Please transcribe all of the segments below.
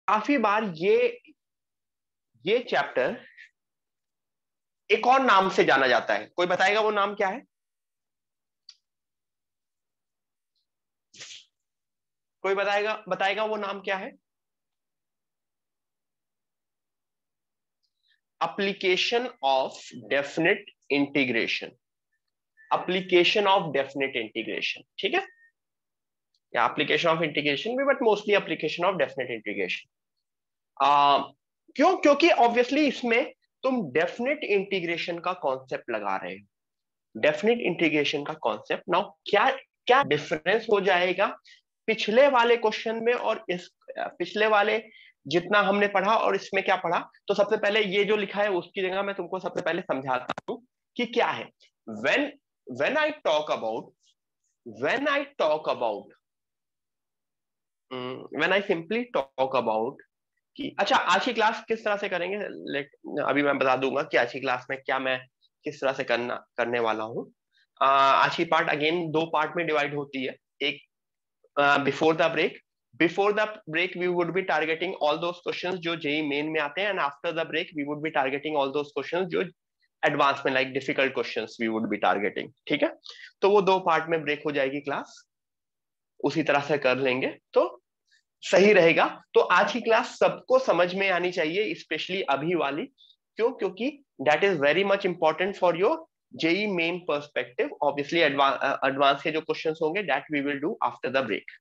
काफी बार ये चैप्टर एक और नाम से जाना जाता है, कोई बताएगा वो नाम क्या है? कोई बताएगा वो नाम क्या है? Application of definite integration. Application of definite integration, ठीक है, या एप्लीकेशन ऑफ इंटीग्रेशन भी, but mostly application of definite integration. क्यों? क्योंकि ऑब्वियसली इसमें तुम डेफिनेट इंटीग्रेशन का कॉन्सेप्ट लगा रहे हो। डेफिनेट इंटीग्रेशन का कॉन्सेप्ट, नाउ क्या क्या डिफरेंस हो जाएगा पिछले वाले क्वेश्चन में और इस पिछले वाले जितना हमने पढ़ा और इसमें क्या पढ़ा? तो सबसे पहले ये जो लिखा है उसकी जगह मैं तुमको सबसे पहले समझाता हूं कि क्या है। When when I talk about when I talk about when I simply talk about कि अच्छा आज की क्लास किस तरह से करेंगे, अभी मैं बता दूंगा कि आज की क्लास में क्या मैं किस तरह से करने वाला हूँ। आज की पार्ट अगेन दो पार्ट में डिवाइड होती है। एक before the break we would be targeting all those questions जो जेई मेन में आते हैं, and after the break we would be targeting all those questions जो एडवांस में like difficult questions we would be targeting, ठीक है। तो वो दो पार्ट में ब्रेक हो जाएगी क्लास, उसी तरह से कर लेंगे तो सही रहेगा। तो आज की क्लास सबको समझ में आनी चाहिए, स्पेशली अभी वाली। क्यों? क्योंकि that is very much important for your JEE Main perspective. Obviously advance के जो क्वेश्चंस होंगे that we will do after the break.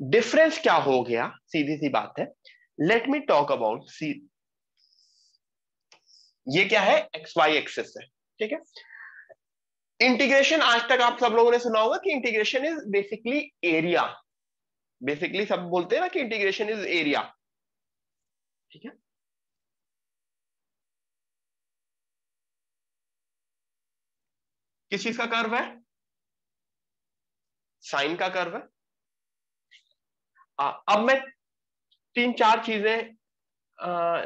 Difference क्या हो गया? सीधी सी बात है। Let me talk about C, ये क्या है? एक्स वाई एक्सिस है, ठीक है। इंटीग्रेशन आज तक आप सब लोगों ने सुना होगा कि integration is basically area. Basically सब बोलते हैं ना कि इंटीग्रेशन इज एरिया, ठीक है। किस चीज का कर्व है? साइन का कर्व है। अब मैं तीन चार चीजें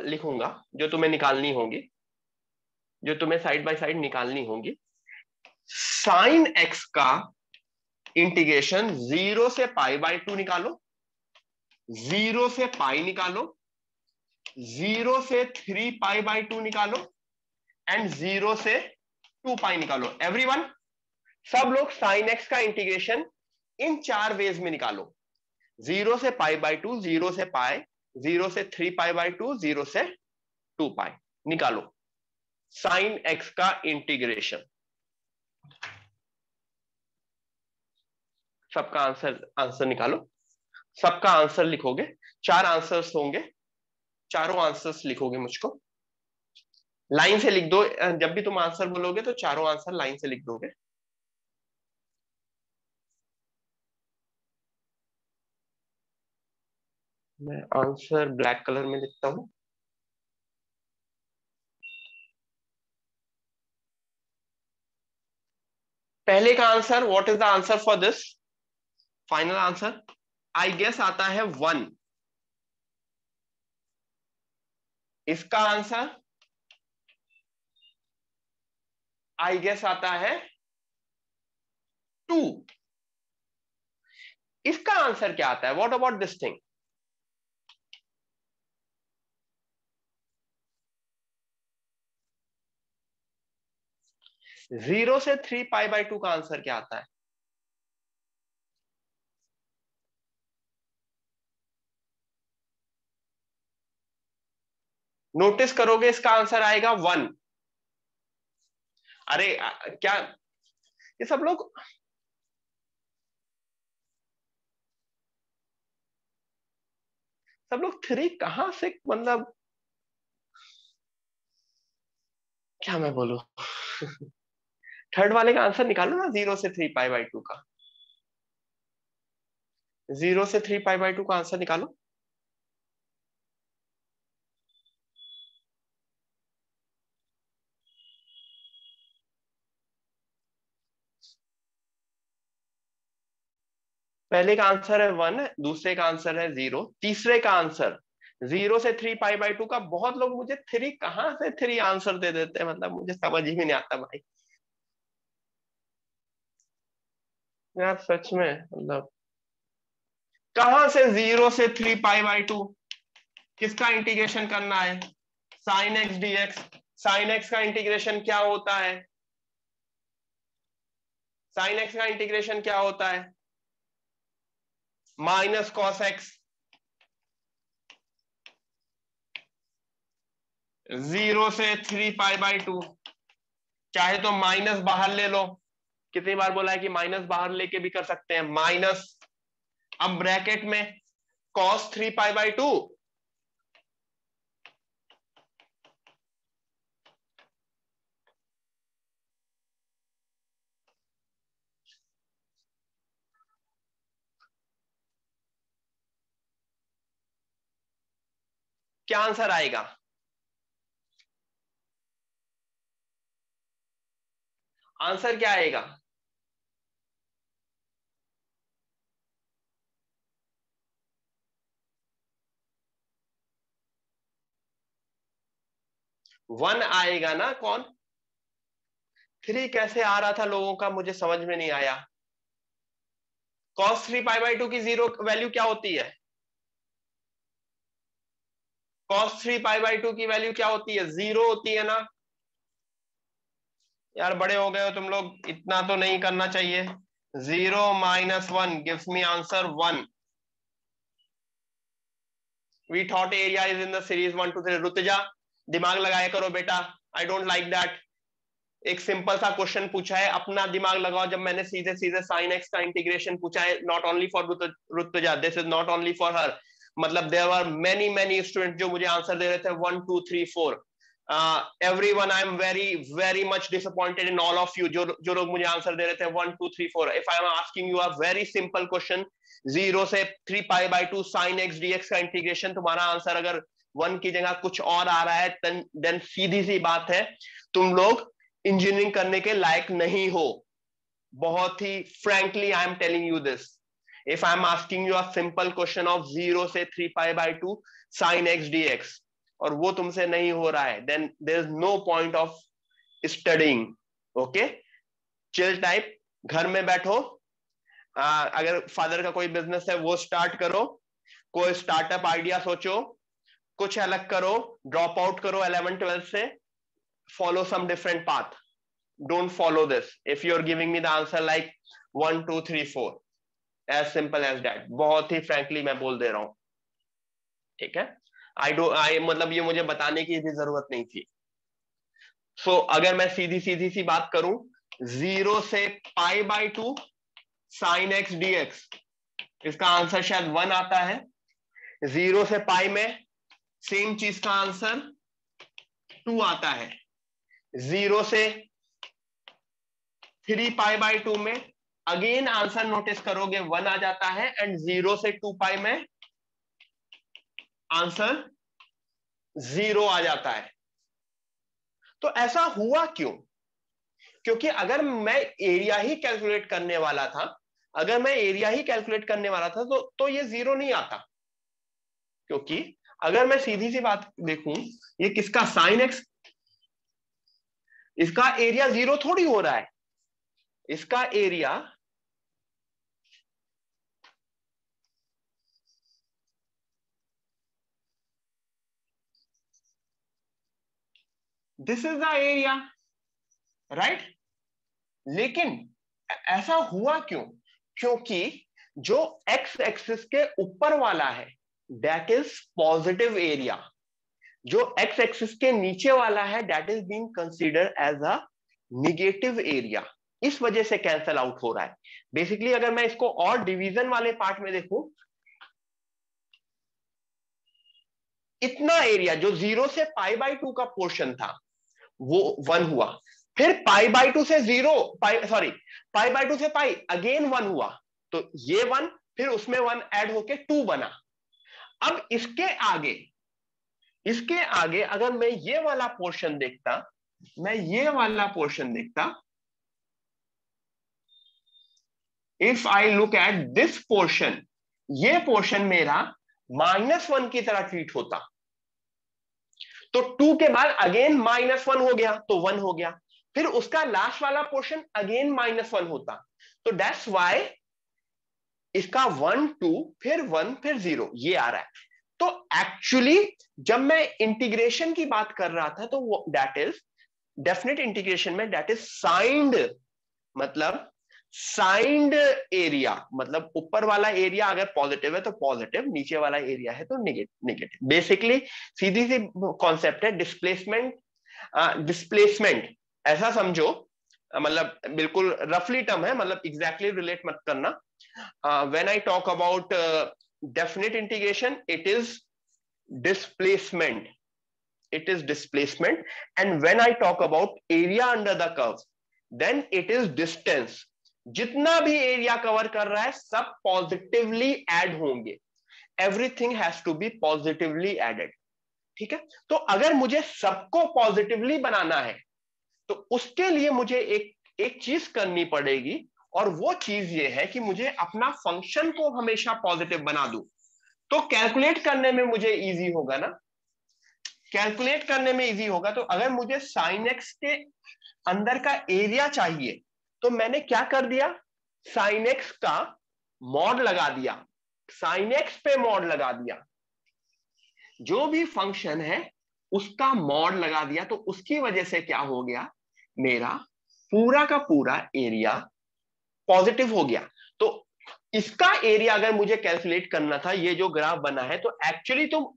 लिखूंगा जो तुम्हें निकालनी होंगी, जो तुम्हें साइड बाय साइड निकालनी होंगी। साइन एक्स का इंटीग्रेशन 0 से पाई बाय 2 निकालो, 0 से पाई निकालो, 0 से 3 पाई बाय 2 निकालो, एंड 0 से 2 पाई निकालो। एवरीवन, सब लोग साइन एक्स का इंटीग्रेशन इन चार वेज में निकालो। 0 से पाई बाय 2, 0 से पाई, 0 से 3 पाई बाय 2, 0 से 2 पाई निकालो साइन एक्स का इंटीग्रेशन। सबका आंसर निकालो। सबका आंसर लिखोगे, चार आंसर्स होंगे, चारों आंसर्स लिखोगे मुझको लाइन से लिख दो। जब भी तुम आंसर बोलोगे तो चारों आंसर लाइन से लिख दोगे। मैं आंसर ब्लैक कलर में लिखता हूं। पहले का answer, what is the answer for this? Final answer I guess आता है 1। इसका आंसर आई गेस आता है 2। इसका आंसर क्या आता है? What about this thing? Zero से 3 पाई बाय 2 का आंसर क्या आता है? नोटिस करोगे इसका आंसर आएगा 1। अरे क्या ये सब लोग 3 कहां से, मतलब क्या मैं बोलूं? थर्ड वाले का आंसर निकालो ना, 0 से 3 पाई बाय 2 का। 0 से 3 पाई बाय 2 का आंसर निकालो। पहले का आंसर है 1, दूसरे का आंसर है 0, तीसरे का आंसर 0 से 3 पाई बाय 2 का। बहुत लोग मुझे 3 कहां से 3 आंसर दे देते हैं, मतलब मुझे समझ ही नहीं आता भाई यार, सच में मतलब कहां से 0 से 3π/2, किसका इंटीग्रेशन करना है? Sine x dx। Sign x का इंटीग्रेशन क्या होता है? साइन एक्स का इंटीग्रेशन क्या होता है? Minus cos x. 0 से 3π/2, चाहे तो माइनस बाहर ले लो, कितनी बार बोला है कि माइनस बाहर लेके भी कर सकते हैं, माइनस, अब ब्रैकेट में cos 3π/2 क्या आंसर आएगा? आंसर क्या आएगा? वन आएगा ना? कौन? 3 कैसे आ रहा था लोगों का, मुझे समझ में नहीं आया। cos 3π/2 की जीरो वैल्यू क्या होती है? cos 3π/2 की वैल्यू क्या होती है? जीरो होती है ना यार, बड़े हो गए हो तुम लोग, इतना तो नहीं करना चाहिए। 0 - 1 gives me answer 1। We thought area is in the series 1 2 3। Rutuja, दिमाग लगाया करो बेटा, आई डोंट लाइक दैट। एक सिंपल सा क्वेश्चन पूछा है, अपना दिमाग लगाओ। जब मैंने सीधे सीधे साइन एक्स का इंटीग्रेशन पूछा है, not only for Rutuja, this is not only for her, मतलब there were many many student जो मुझे आंसर दे रहे थे 1 2 3 4। everyone, I am very much disappointed in all of you जो लोग मुझे आंसर दे रहे थे 1 2 3 4। if I am asking you a very simple question, 0 से 3π/2 sin x dx का इंटीग्रेशन, तुम्हारा आंसर अगर 1 की जगह कुछ और आ रहा है, देन सीधी सी बात है, तुम लोग इंजीनियरिंग करने के लायक नहीं हो। बहुत ही frankly I am telling you this. If I am asking you a simple question of 0 से 3π/2 sin x dx और वो तुमसे नहीं हो रहा है, then there is no point of studying. Okay, chill type, घर में बैठो। अगर फादर का कोई बिजनेस है वो स्टार्ट करो, कोई स्टार्टअप आइडिया सोचो, कुछ अलग करो, ड्रॉप आउट करो 11th-12th से, follow some different path, don't follow this if you're giving me the answer like 1 2 3 4, as simple as that। बहुत ही frankly मैं बोल दे रहा हूं, ठीक है? आई मतलब ये मुझे बताने की भी जरूरत नहीं थी। सो अगर मैं सीधी सीधी सी बात करूं, 0 से π/2 sin x dx, इसका आंसर शायद 1 आता है। 0 से पाई में सेम चीज का आंसर 2 आता है। 0 से 3π/2 में अगेन आंसर नोटिस करोगे 1 आ जाता है, एंड 0 से 2π में आंसर 0 आ जाता है। तो ऐसा हुआ क्यों? क्योंकि अगर मैं एरिया ही कैलकुलेट करने वाला था, तो ये 0 नहीं आता। क्योंकि अगर मैं सीधी सी बात देखूं, ये किसका साइन एक्स, इसका एरिया 0 थोड़ी हो रहा है, इसका area this is the area, right? लेकिन ऐसा हुआ क्यों? क्योंकि जो एक्स एक्सिस के ऊपर वाला है दैट इज पॉजिटिव एरिया, जो एक्स एक्सिस के नीचे वाला है that is being considered as a negative area. इस वजह से कैंसल आउट हो रहा है। बेसिकली अगर मैं इसको और डिवीजन वाले पार्ट में देखूं, इतना एरिया जो 0 से π/2 का पोर्शन था वो 1 हुआ, फिर π/2 से 0 π/2 से पाई अगेन 1 हुआ, तो ये 1 फिर उसमें 1 ऐड होके 2 बना। अब इसके आगे अगर मैं ये वाला पोर्शन देखता, if I look at this portion, ये पोर्शन मेरा -1 की तरह ट्रीट होता, तो 2 के बाद अगेन -1 हो गया तो 1 हो गया, फिर उसका लास्ट वाला पोर्शन अगेन -1 होता। तो दैट्स व्हाई इसका 1 2 फिर 1 फिर 0 ये आ रहा है। तो एक्चुअली जब मैं इंटीग्रेशन की बात कर रहा था तो वो दैट इज डेफिनेट इंटीग्रेशन में दैट इज साइंड, मतलब साइंड एरिया, मतलब ऊपर वाला एरिया अगर पॉजिटिव है तो पॉजिटिव, नीचे वाला एरिया है तो नेगेटिव। बेसिकली सीधी सी कॉन्सेप्ट है डिस्प्लेसमेंट। डिस्प्लेसमेंट ऐसा समझो, मतलब बिल्कुल रफली टर्म है, मतलब एग्जैक्टली रिलेट मत करना। When I talk about definite integration it is displacement, it is displacement, and when I talk about area under the curve then it is distance। जितना भी एरिया कवर कर रहा है सब पॉजिटिवली ऐड होंगे, everything has to be positively added. ठीक है, तो अगर मुझे सबको पॉजिटिवली बनाना है तो उसके लिए मुझे एक एक चीज करनी पड़ेगी, और वो चीज ये है कि मुझे अपना फंक्शन को हमेशा पॉजिटिव बना दूं, तो कैलकुलेट करने में मुझे इजी होगा ना, कैलकुलेट करने में इजी होगा। तो अगर मुझे साइन एक्स के अंदर का एरिया चाहिए तो मैंने क्या कर दिया, साइन एक्स का मॉड लगा दिया, साइन एक्स पे मॉड लगा दिया, जो भी फंक्शन है उसका मॉड लगा दिया, तो उसकी वजह से क्या हो गया, मेरा पूरा का पूरा एरिया पॉजिटिव हो गया। तो इसका एरिया अगर मुझे कैलकुलेट करना था, ये जो ग्राफ बना है, तो एक्चुअली तुम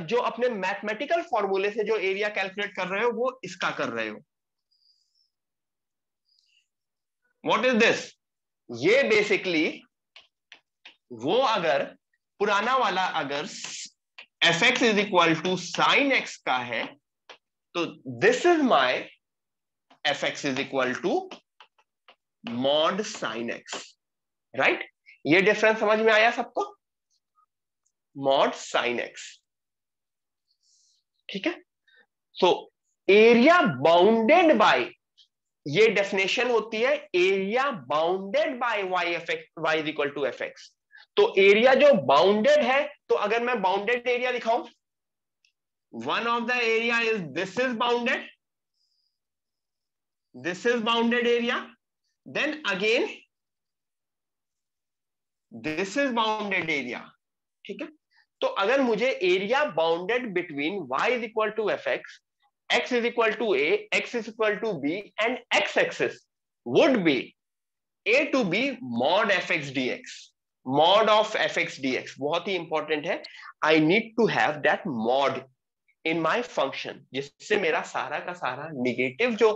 जो अपने मैथमेटिकल फॉर्मूले से जो एरिया कैलकुलेट कर रहे हो वो इसका कर रहे हो। व्हाट इज दिस, ये बेसिकली वो अगर पुराना वाला अगर f x is equal to sine x का है तो this is my f x is equal to mod sine x, right. ये डिफरेंस समझ में आया सबको, मॉड साइन एक्स। ठीक है, सो एरिया बाउंडेड बाय, ये डेफिनेशन होती है area bounded by y f x, y is equal to f x. तो एरिया जो बाउंडेड है, तो अगर मैं बाउंडेड एरिया दिखाऊं, one of the area is this is bounded, this is bounded area, then again this is bounded area. ठीक है, तो अगर मुझे area bounded between y is equal to f x, x is equal to a, x is equal to b, and x-axis would be a to b mod fx dx, mod of fx dx बहुत ही important है। I need to have that mod in my function, जिससे मेरा सारा का सारा negative, जो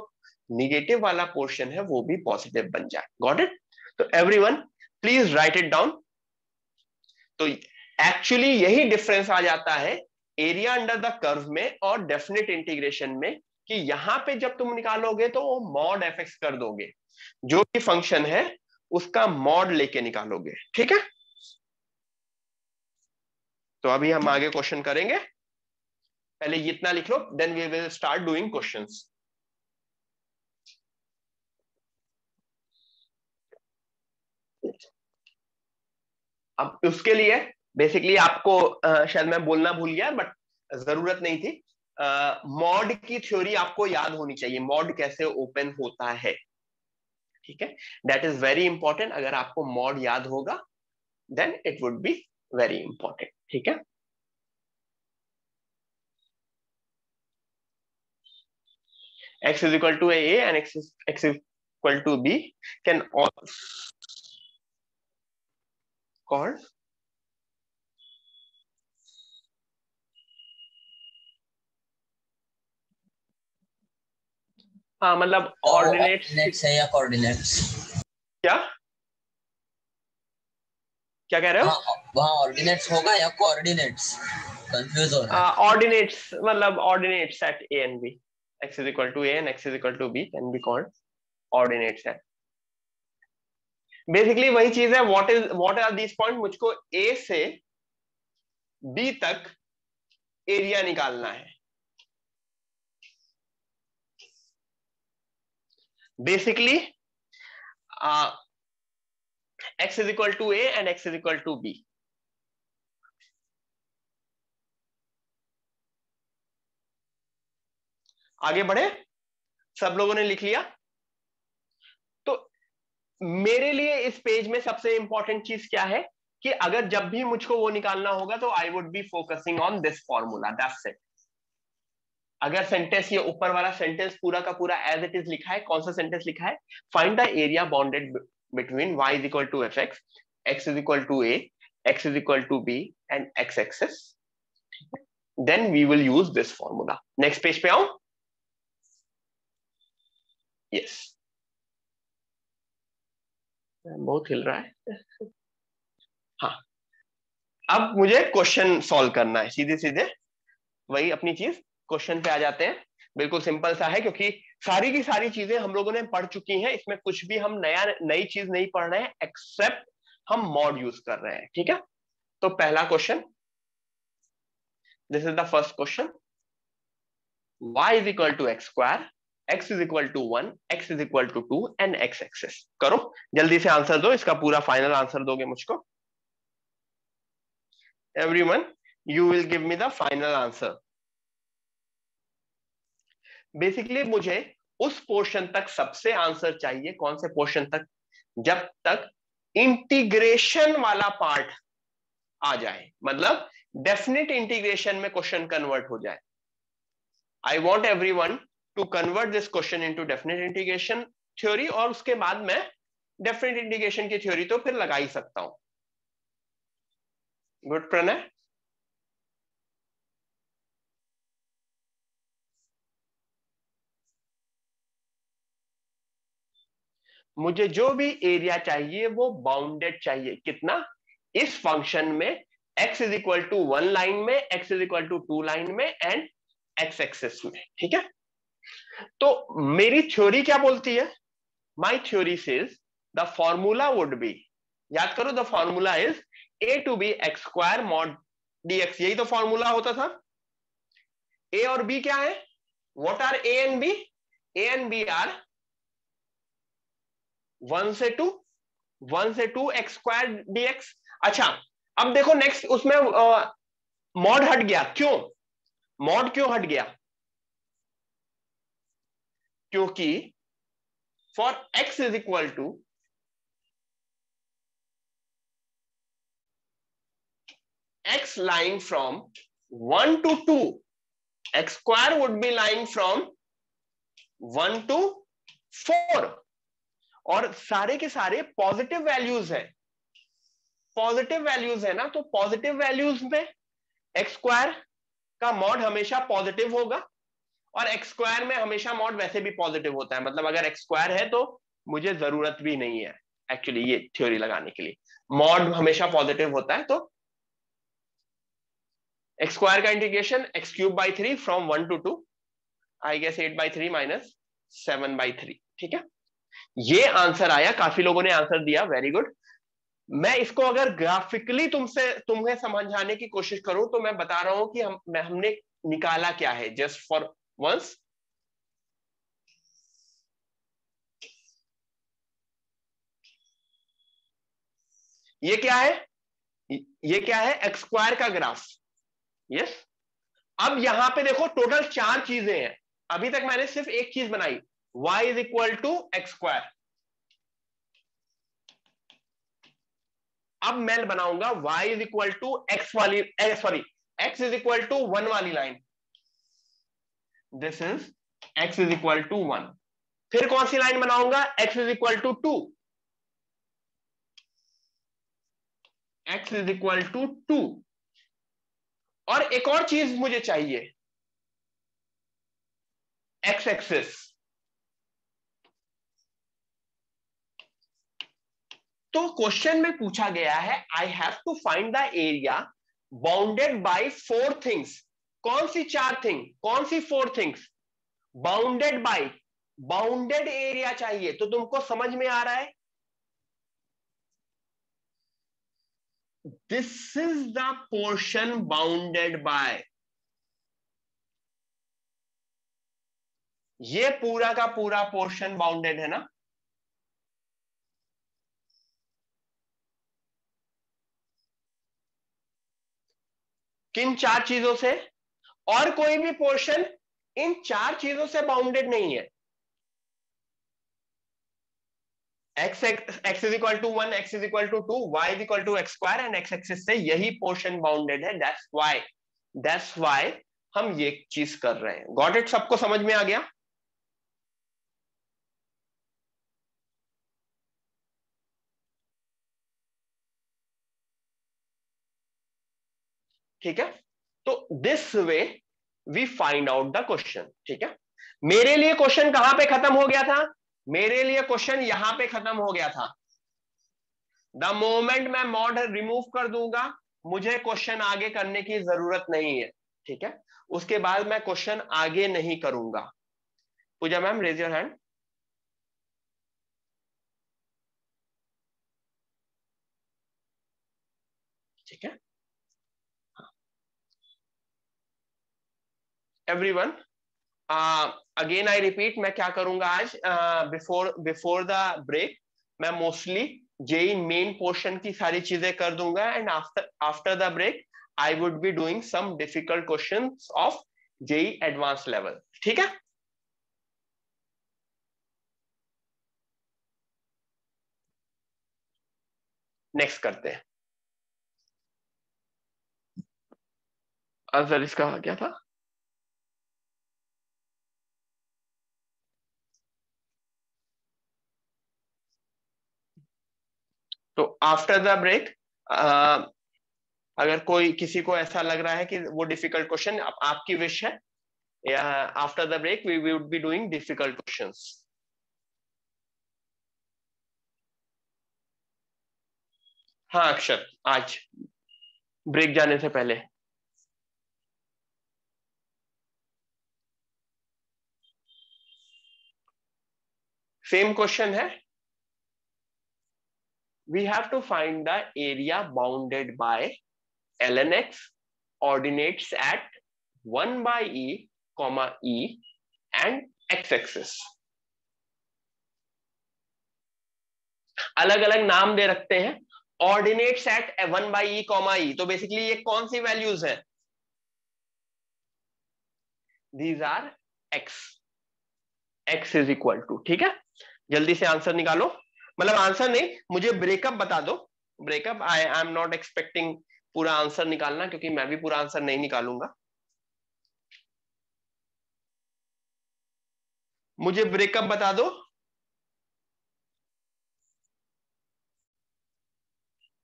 negative वाला पोर्शन है वो भी पॉजिटिव बन जाए। Got it? तो everyone please write it down. तो एक्चुअली यही डिफरेंस आ जाता है एरिया अंडर द कर्व में और डेफिनेट इंटीग्रेशन में, कि यहां पे जब तुम निकालोगे तो वो मॉड एफ एक्स कर दोगे, जो भी फंक्शन है उसका मॉड लेके निकालोगे। ठीक है, तो अभी हम आगे क्वेश्चन करेंगे, पहले ये इतना लिख लो, then we will start doing questions. अब उसके लिए बेसिकली आपको शायद मैं बोलना भूल गया बट जरूरत नहीं थी, मॉड की थ्योरी आपको याद होनी चाहिए, मॉड कैसे ओपन होता है। ठीक है, दैट इज वेरी इंपॉर्टेंट, अगर आपको मॉड याद होगा then it would be very important. ठीक है, x is equal to a and x is equal to b can also called हाँ, मतलब ऑर्डिनेट्स है या कोऑर्डिनेट्स? क्या क्या कह रहे हो? वहाँ ऑर्डिनेट्स होगा या कोऑर्डिनेट्स? कंफ्यूज हो रहा है। ऑर्डिनेट्स मतलब ordinates at a and b, x is equal to a and x is equal to b can be called ordinates at। Basically वही चीज है, व्हाट आर दीज पॉइंट, मुझको a से b तक एरिया निकालना है। Basically x is equal to a and x is equal to b। आगे बढ़े, सब लोगों ने लिख लिया? तो मेरे लिए इस पेज में सबसे इंपॉर्टेंट चीज क्या है कि अगर जब भी मुझको वो निकालना होगा तो आई would be focusing on this formula, that's it. अगर सेंटेंस, ये ऊपर वाला सेंटेंस पूरा का पूरा एज इट इज लिखा है, कौन सा सेंटेंस लिखा है? Find the area bounded between y is equal to f x, x is equal to a, x is equal to b and x axis, then we will use this formula. Next page पे आओ। Yes, बहुत हिल रहा है। हाँ, अब मुझे question solve करना है, सीधे सीधे वही अपनी चीज, क्वेश्चन पे आ जाते हैं। बिल्कुल सिंपल सा है, क्योंकि सारी की सारी चीजें हम लोगों ने पढ़ चुकी हैं, इसमें कुछ भी हम नई चीज नहीं पढ़ रहे हैं, एक्सेप्ट हम मॉड यूज कर रहे हैं। ठीक है, तो पहला question, this is the first question, y is equal to x square, x is equal to 1, x is equal to 2 and x axis. करो जल्दी से आंसर दो, इसका पूरा फाइनल आंसर दोगे मुझको। Everyone, you will give me the final answer. Basically मुझे उस पोर्शन तक सबसे आंसर चाहिए, कौन से पोर्शन तक? जब तक इंटीग्रेशन वाला पार्ट आ जाए, मतलब डेफिनेट इंटीग्रेशन में क्वेश्चन कन्वर्ट हो जाए। I want everyone to convert this question into definite integration theory, और उसके बाद मैं डेफिनेट इंटीग्रेशन की थ्योरी तो फिर लगा ही सकता हूं। गुड प्रणय। मुझे जो भी एरिया चाहिए वो बाउंडेड चाहिए। कितना? इस फंक्शन में x is equal to 1 line में, x is equal to 2 line में एंड x एक्सेस में। ठीक है, तो मेरी थ्योरी क्या बोलती है? My theory says the formula would be, याद करो, the formula is a to b x square mod dx। यही तो फॉर्मूला होता था। a और b क्या है? What are a and b? a and b are 1 से 2, 1 से 2 एक्स स्क्वायर dx। अच्छा, अब देखो नेक्स्ट, उसमें मॉड हट गया। क्यों मॉड क्यों हट गया? क्योंकि for x is equal to x lying from 1 to 2, x square would be lying from 1 to 4, और सारे के सारे पॉजिटिव वैल्यूज है। पॉजिटिव वैल्यूज है ना, तो पॉजिटिव वैल्यूज में एक्स स्क्वायर का मॉड हमेशा पॉजिटिव होगा, और एक्स स्क्वायर में हमेशा मॉड वैसे भी पॉजिटिव होता है। मतलब अगर एक्स स्क्वायर है तो मुझे जरूरत भी नहीं है एक्चुअली ये थ्योरी लगाने के लिए, मॉड हमेशा पॉजिटिव होता है। तो एक्स स्क्वायर का integration x cube by 3 from 1 to 2, I guess 8/3 minus 7/3। ठीक है, ये आंसर आया। काफी लोगों ने आंसर दिया, वेरी गुड। मैं इसको अगर ग्राफिकली तुम्हें समझाने की कोशिश करूं तो मैं बता रहा हूं कि हमने निकाला क्या है, जस्ट फॉर वंस। ये क्या है? ये क्या है? एक्स स्क्वायर का ग्राफ। यस, अब यहां पे देखो टोटल 4 चीजें हैं। अभी तक मैंने सिर्फ एक चीज बनाई, y is equal to x square. अब मैं बनाऊंगा y is equal to x वाली, sorry, x is equal to 1 वाली line. This is x is equal to 1। फिर कौन सी लाइन बनाऊंगा? x is equal to 2, x is equal to 2। और एक और चीज मुझे चाहिए, x एक्सिस। तो क्वेश्चन में पूछा गया है I have to find the area bounded by 4 things. कौन सी 4 थिंग, कौन सी 4 things? Bounded by, bounded area चाहिए। तो तुमको समझ में आ रहा है, this is the portion bounded by. ये पूरा का पूरा पोर्शन बाउंडेड है ना। किन 4 चीजों से? और कोई भी पोर्शन इन 4 चीजों से बाउंडेड नहीं है। X x is equal to 1, x is equal to 2, y is equal to x square and x axis से यही पोर्शन बाउंडेड है। दैट्स वाई हम ये चीज कर रहे हैं। Got it? सबको समझ में आ गया? ठीक है, तो this way we find out the question. ठीक है, मेरे लिए क्वेश्चन कहां पे खत्म हो गया था? मेरे लिए क्वेश्चन यहां पे खत्म हो गया था। द मोमेंट मैं मॉड रिमूव कर दूंगा, मुझे क्वेश्चन आगे करने की जरूरत नहीं है। ठीक है, उसके बाद मैं क्वेश्चन आगे नहीं करूंगा। पूजा मैम, रेज योर हैंड। ठीक है, एवरीवन, अगेन आई रिपीट, मैं क्या करूंगा आज, बिफोर द ब्रेक मैं मोस्टली जेई मेन पोर्शन की सारी चीजें कर दूंगा, and after the break I would be doing some difficult questions of JEE advance level. ठीक है, नेक्स्ट करते हैं। आंसर इसका क्या था? तो आफ्टर द ब्रेक, अगर कोई किसी को ऐसा लग रहा है कि वो डिफिकल्ट क्वेश्चन, आपकी विश है, after the break we would be doing difficult questions. हाँ अक्षर, आज ब्रेक जाने से पहले। सेम क्वेश्चन है, we have to find the area bounded by ln x ordinates at 1 by e comma e and x axis। अलग अलग नाम दे रखते हैं, ordinates at 1 by e comma e, तो बेसिकली ये कौन सी वैल्यूज है? These are x, x is equal to. ठीक है, जल्दी से आंसर निकालो, मतलब आंसर नहीं, मुझे ब्रेकअप बता दो। Breakup, I am not expecting पूरा आंसर निकालना, क्योंकि मैं भी पूरा आंसर नहीं निकालूंगा। मुझे ब्रेकअप बता दो।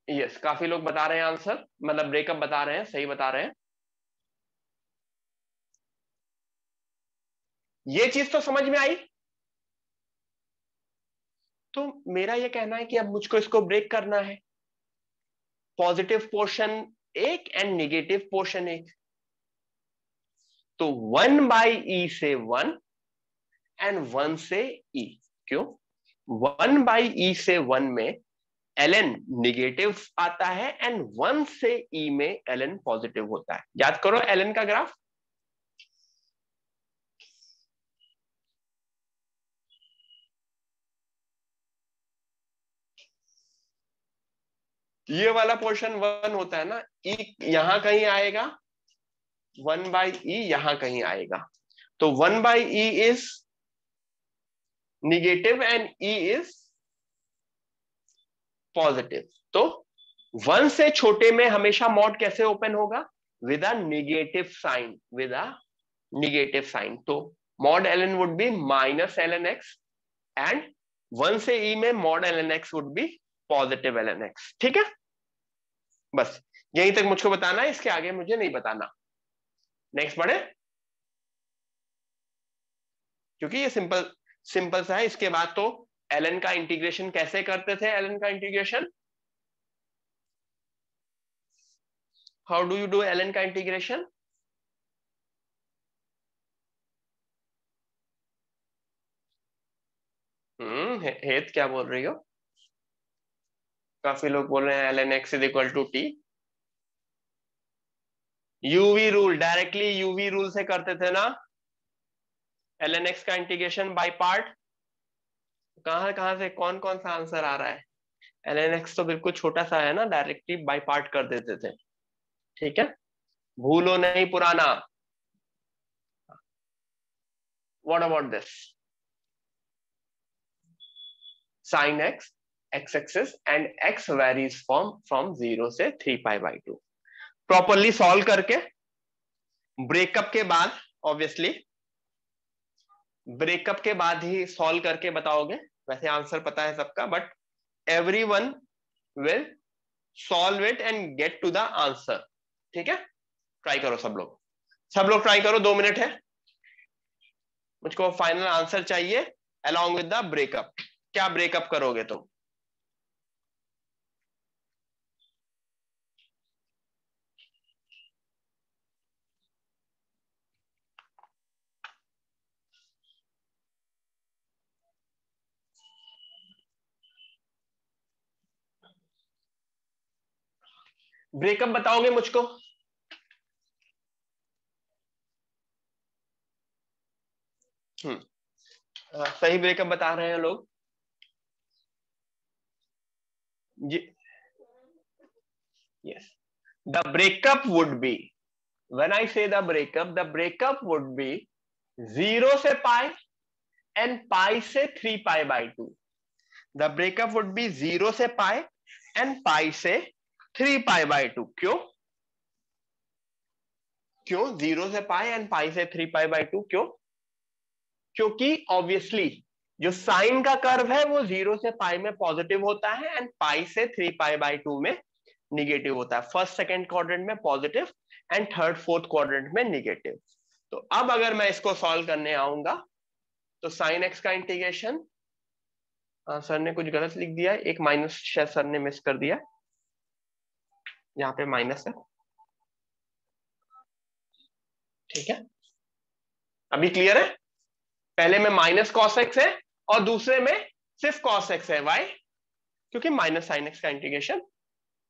यस, काफी लोग बता रहे हैं आंसर, मतलब ब्रेकअप बता रहे हैं, सही बता रहे हैं। ये चीज तो समझ में आई। तो मेरा ये कहना है कि अब मुझको इसको ब्रेक करना है। पॉजिटिव पोर्शन एक एंड नेगेटिव पोर्शन एक। तो 1 बाई ई से 1 एंड 1 से ई। क्यों? 1 बाई ई से 1 में ln निगेटिव आता है एंड 1 से ई में ln पॉजिटिव होता है। याद करो ln का ग्राफ। ये वाला पोर्शन 1 होता है ना, ई यहां कहीं आएगा, 1 बाई ई यहां कहीं आएगा। तो 1 by E is negative and E is positive. तो 1 से छोटे में हमेशा मॉड कैसे ओपन होगा? With a negative sign, with a negative sign. तो mod ln would be minus ln x and 1 से ई में mod ln x would be positive ln x। ठीक है, बस यहीं तक मुझको बताना है, इसके आगे मुझे नहीं बताना। नेक्स्ट बढ़े, क्योंकि ये सिंपल सिंपल सा है। इसके बाद तो ln का इंटीग्रेशन कैसे करते थे? ln का integration, how do you do ln का इंटीग्रेशन? हेत क्या बोल रही हो? काफी लोग बोल रहे हैं ln x is equal to t. UV rule, directly UV rule से करते थे ना ln x का इंटीग्रेशन बाय पार्ट। कहां कहां से कौन कौन सा आंसर आ रहा है? ln x तो बिल्कुल छोटा सा है ना, डायरेक्टली बाय पार्ट कर देते थे। ठीक है, भूलो नहीं पुराना। What about this? sin x x axis and x varies from 0 से 3π/2। प्रॉपरली सॉल्व करके ब्रेकअप के बाद, ऑब्वियसली ब्रेकअप के बाद ही सॉल्व करके बताओगे, वैसे आंसर पता है सबका, but everyone will solve it and get to the answer. ठीक है, ट्राई करो सब लोग ट्राई करो, 2 मिनट है, मुझको फाइनल आंसर चाहिए अलॉन्ग विद द ब्रेकअप। क्या ब्रेकअप करोगे तुम? ब्रेकअप बताओगे मुझको? सही ब्रेकअप बता रहे हैं लोग जी। Yes, the breakup would be, when I say the breakup would B 0 से पाई एंड पाई से 3π/2। द ब्रेकअप वुड बी 0 से पाई एंड पाई से 3π/2। क्यों 0 से पाई एंड पाई से 3π/2? क्योंकि ऑब्वियसली जो साइन का कर्व है वो 0 से पाई में पॉजिटिव होता है एंड पाई से 3π/2 में निगेटिव होता है। फर्स्ट सेकंड क्वाड्रेंट में positive and third fourth quadrant में निगेटिव। तो अब अगर मैं इसको सॉल्व करने आऊंगा तो साइन एक्स का इंटीग्रेशन, सर ने कुछ गलत लिख दिया है, एक माइनस शायद सर ने मिस कर दिया, यहाँ पे माइनस है। ठीक है, अभी क्लियर है? पहले में माइनस कॉस एक्स है और दूसरे में सिर्फ कॉस एक्स है। वाई? क्योंकि माइनस साइन एक्स का इंटीग्रेशन।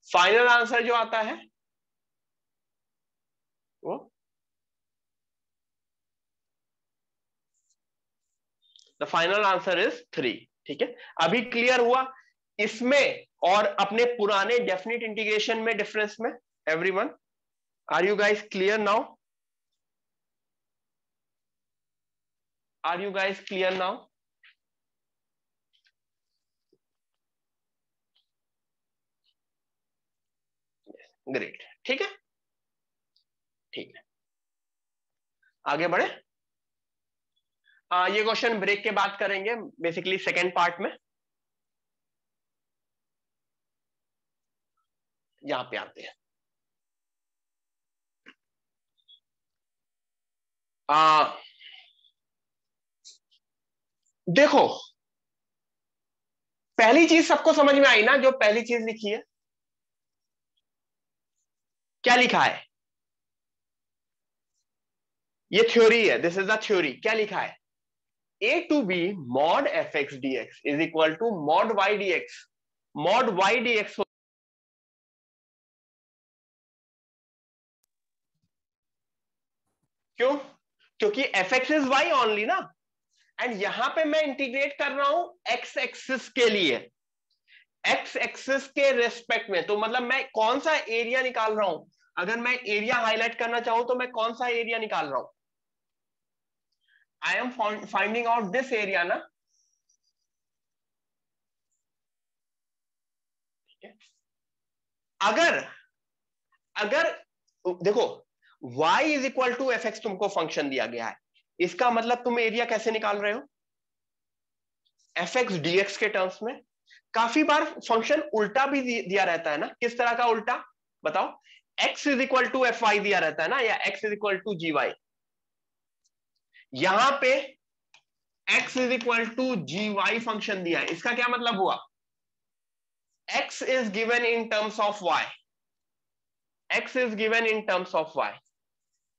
फाइनल आंसर जो आता है वो द फाइनल आंसर इज 3। ठीक है, अभी क्लियर हुआ इसमें और अपने पुराने डेफिनेट इंटीग्रेशन में डिफरेंस में? Everyone, are you guys clear now? Are you guys clear now? Great. ठीक है, ठीक है, आगे बढ़े। ये क्वेश्चन ब्रेक के बाद करेंगे, बेसिकली सेकेंड पार्ट में। यहां पे आते हैं। देखो, पहली चीज सबको समझ में आई ना? जो पहली चीज लिखी है, क्या लिखा है? ये थ्योरी है, दिस इज द थ्योरी। क्या लिखा है? a to b mod fx dx is equal to mod y dx। mod y dx क्यों? क्योंकि fx इज y ओनली ना, एंड यहां पे मैं इंटीग्रेट कर रहा हूं x एक्सिस के लिए, x एक्सिस के रेस्पेक्ट में। तो मतलब मैं कौन सा एरिया निकाल रहा हूं? अगर मैं एरिया हाईलाइट करना चाहूं तो मैं कौन सा एरिया निकाल रहा हूं? I am finding out this area ना। अगर अगर देखो, y is equal to f x तुमको फंक्शन दिया गया है, इसका मतलब तुम एरिया कैसे निकाल रहे हो? एफ एक्स डीएक्स के टर्म्स में। काफी बार फंक्शन उल्टा भी दिया रहता है ना। किस तरह का उल्टा बताओ? x is equal to f y दिया रहता है ना, या x is equal to ji y. यहां पे x is equal to ji y function दिया है, इसका क्या मतलब हुआ? x is given in terms of y, x is given in terms of y।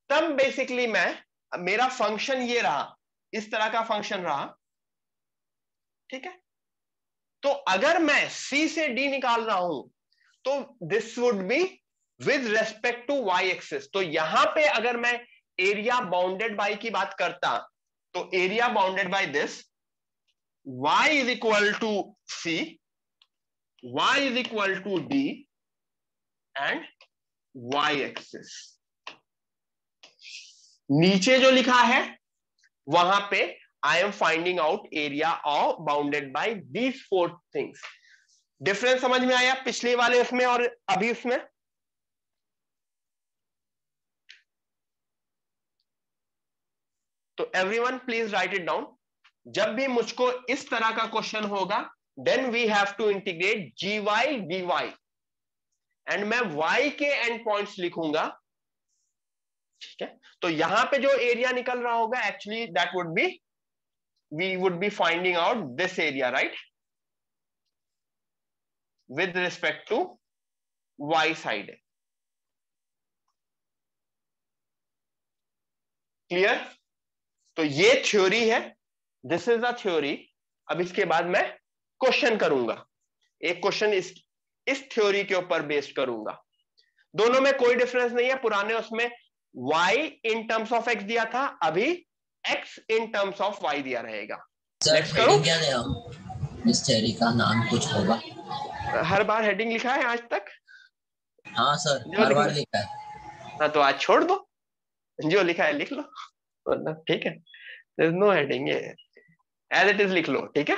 तब बेसिकली मेरा फंक्शन ये रहा, इस तरह का फंक्शन रहा। ठीक है, तो अगर मैं c से d निकाल रहा हूं तो this would be with respect to y axis. तो यहां पे अगर मैं एरिया बाउंडेड बाय की बात करता तो area bounded by this, y is equal to c, y is equal to d and y axis. नीचे जो लिखा है वहां पे I am finding out area of bounded by these 4 things. Difference समझ में आया पिछले वाले उसमें और अभी उसमें? तो everyone please write it down. जब भी मुझको इस तरह का क्वेश्चन होगा, then we have to integrate g y d y, and मैं y के एंड पॉइंट्स लिखूंगा। ठीक है, तो यहां पे जो एरिया निकल रहा होगा actually that would be, we would be finding out this area, right, with respect to y side. Clear? तो ये थ्योरी है, दिस इज अ थ्योरी। अब इसके बाद मैं क्वेश्चन करूंगा, एक क्वेश्चन इस थ्योरी के ऊपर बेस्ड करूंगा। दोनों में कोई डिफरेंस नहीं है, पुराने उसमें y in terms of x दिया था, अभी x in terms of y दिया रहेगा। सर नेक्स्ट करो। हेडिंग क्या दें हम? इस थ्योरी का नाम कुछ होगा? हर बार हेडिंग लिखा है आज तक? हाँ सर, जो हर बार लिखना, लिखा है। हाँ तो आज छोड़ दो, जो लिखा है लिख लो, मतलब ठीक है, there is no heading, as it is लिख लो, ठीक है।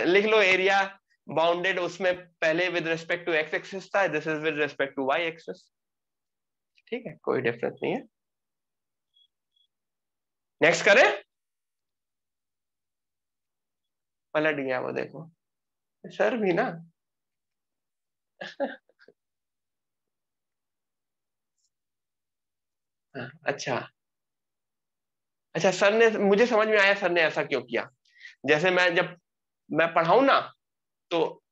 लिख लो एरिया बाउंडेड, उसमें पहले with respect to x axis था, this is with respect to y axis, ठीक है, कोई डिफरेंस नहीं है। नेक्स्ट करें। पलट गया वो, देखो सर भी ना। अच्छा अच्छा, सर ने, मुझे समझ में आया सर ने ऐसा क्यों किया। जैसे मैं जब मैं पढ़ाऊं ना, तो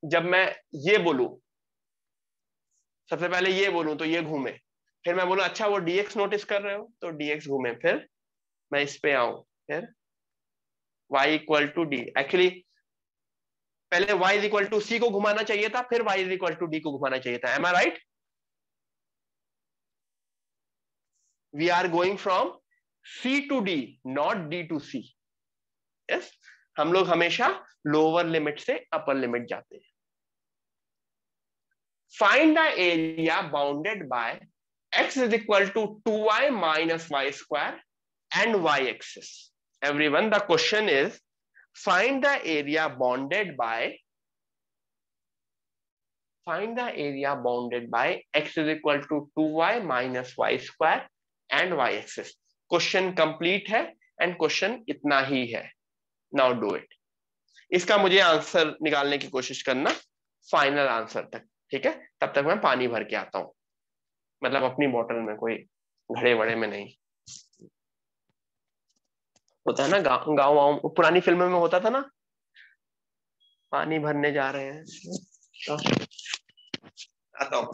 जब मैं ये बोलूं, सबसे पहले ये बोलूं तो ये घूमे, फिर मैं बोलूं अच्छा वो dx नोटिस कर रहे हो तो dx घूमे, फिर मैं इस पे आऊं, फिर y equal to d. Actually पहले y is equal to c को घुमाना चाहिए था, फिर y is equal to d को घुमाना चाहिए था। Am I right? We are going from c to d, not d to c। Yes, हम लोग हमेशा लोअर लिमिट से अपर लिमिट जाते हैं। Find the area bounded bye x is equal to 2y minus y square and y axis. Everyone, the question is find the area bounded by x is equal to 2y minus y square and y axis. Question complete है and question इतना ही है। Now do it. इसका मुझे answer निकालने की कोशिश करना final answer तक, ठीक है? तब तक मैं पानी भर के आता हूं, मतलब अपनी बोतल में, कोई घड़े वड़े में नहीं। होता है ना गाँव गाँव पुरानी फिल्मों में होता था ना, पानी भरने जा रहे हैं, तो आता हूँ।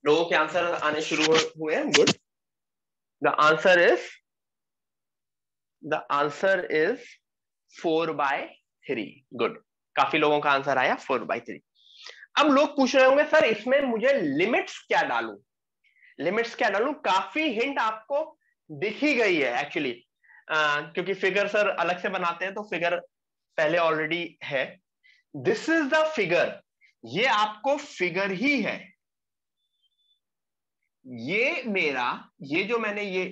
लोगों के आंसर आने शुरू हुए हैं। Good. The answer is 4/3। Good, काफी लोगों का आंसर आया 4/3। अब लोग पूछ रहे होंगे सर इसमें मुझे लिमिट्स क्या डालूं, काफी हिंट आपको दिख ही गई है एक्चुअली, क्योंकि फिगर सर अलग से बनाते हैं तो फिगर पहले ऑलरेडी है। दिस इज द फिगर, ये आपको फिगर ही है। ये मेरा, ये जो मैंने ये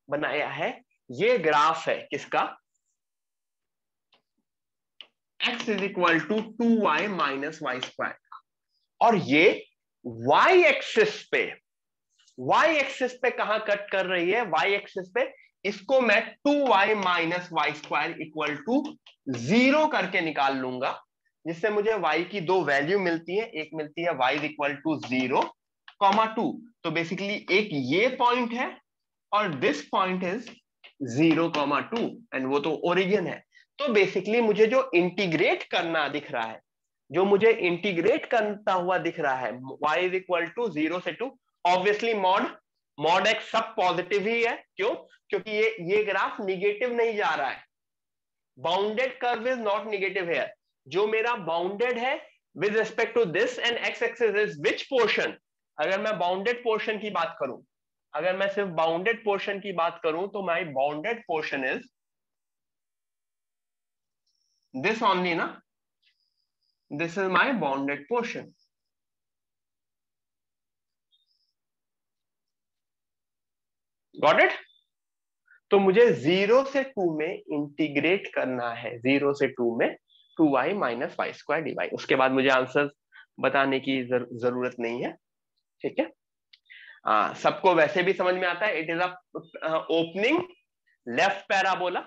बनाया है, ये ग्राफ है किसका, x is equal to 2y minus y square, और ये y एक्सिस पे, y एक्सिस पे कहां कट कर रही है, y एक्सिस पे, इसको मैं 2y minus y square equal to 0 करके निकाल लूंगा, जिससे मुझे y की दो वैल्यू मिलती है, एक मिलती है y इज इक्वल टू 0, 2। तो बेसिकली एक ये पॉइंट है और दिस पॉइंट इज 0,2, एंड वो तो ओरिजिन है। तो बेसिकली मुझे जो इंटीग्रेट करना दिख रहा है, जो मुझे इंटीग्रेट करता हुआ दिख रहा है, y इज इक्वल टू 0 से 2, ऑब्वियसली मॉड x सब पॉजिटिव ही है। क्यों? क्योंकि ये ग्राफ निगेटिव नहीं जा रहा है, bounded curve is not negative है। जो मेरा बाउंडेड है with respect to this and x axis is which portion, अगर मैं बाउंडेड पोर्शन की बात करूं, अगर मैं सिर्फ बाउंडेड पोर्शन की बात करूं, तो my bounded portion is this only ना, this is my bounded portion. Got it? तो मुझे 0 से 2 में इंटीग्रेट करना है, 0 से 2 में 2y minus y square dy, उसके बाद मुझे आंसर बताने की जरूरत नहीं है। ठीक है, सबको वैसे भी समझ में आता है, it is a opening left parabola,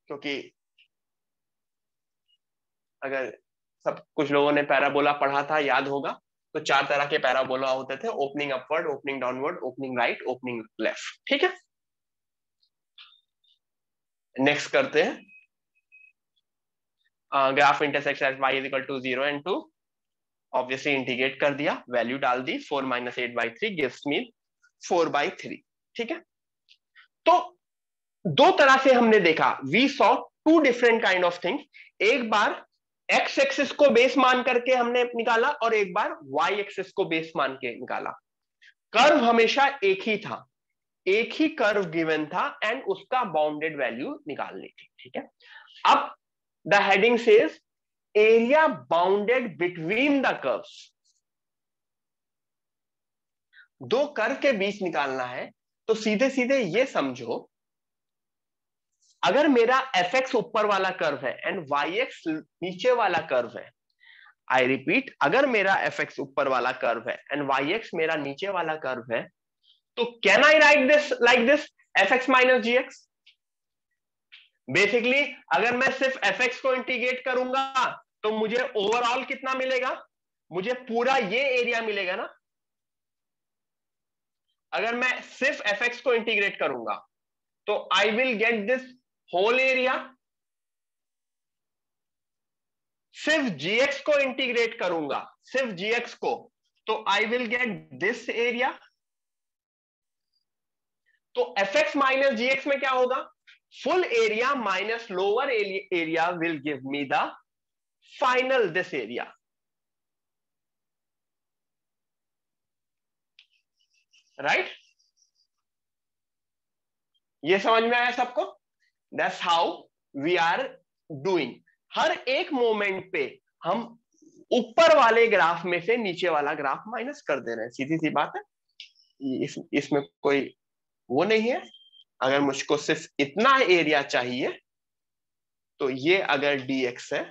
क्योंकि अगर सब कुछ लोगों ने पैराबोला पढ़ा था, याद होगा, तो 4 तरह के पैराबोला होते थे, opening upward, opening downward, opening right, opening left. ठीक है, नेक्स्ट करते हैं। Graph intersects at y is equal to 0 and 2, obviously integrate कर दिया, वैल्यू डाल दी, 4 माइनस 8/3 गिव्स मी 4/3। ठीक है, तो दो तरह से हमने देखा, we saw two different kind of things. एक बार एक्स एक्सिस को बेस मान करके हमने निकाला, और एक बार वाई एक्सिस को बेस मान के निकाला। कर्व हमेशा एक ही था, एक ही कर्व गिवन था, एंड उसका बाउंडेड वैल्यू निकालनी थी। ठीक है, अब the heading says area bounded between the curves. दो कर्व के बीच निकालना है, तो सीधे सीधे ये समझो, अगर मेरा एफ एक्स ऊपर वाला कर्व है एंड वाई एक्स नीचे वाला कर्व है, आई रिपीट, अगर मेरा एफ एक्स ऊपर वाला कर्व है एंड वाई एक्स मेरा नीचे वाला कर्व है, तो can I write this like this, f x minus g x. Basically अगर मैं सिर्फ एफ एक्स को इंटीग्रेट करूंगा, तो मुझे ओवरऑल कितना मिलेगा, मुझे पूरा ये एरिया मिलेगा ना। अगर मैं सिर्फ एफ एक्स को इंटीग्रेट करूंगा, तो I will get this whole area. सिर्फ जीएक्स को इंटीग्रेट करूंगा, सिर्फ जीएक्स को, तो I will get this area. तो एफ एक्स माइनस जीएक्स में क्या होगा, full area minus lower area will give me the final this area. Right, ये समझ में आया सबको? That's how we are doing. हर एक मोमेंट पे हम ऊपर वाले ग्राफ में से नीचे वाला ग्राफ माइनस कर दे रहे हैं, सीधी सी बात है। इसमें कोई वो नहीं है। अगर मुझको सिर्फ इतना एरिया चाहिए, तो ये अगर dx है,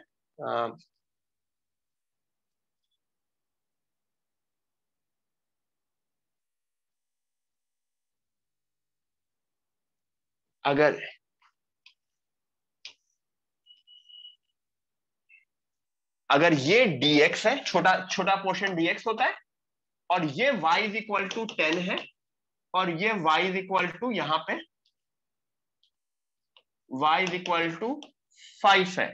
अगर ये dx है, छोटा छोटा पोर्शन dx होता है, और ये y इज इक्वल टू 10 है, और ये y इज इक्वल टू यहां पे y इज इक्वल टू 5 है,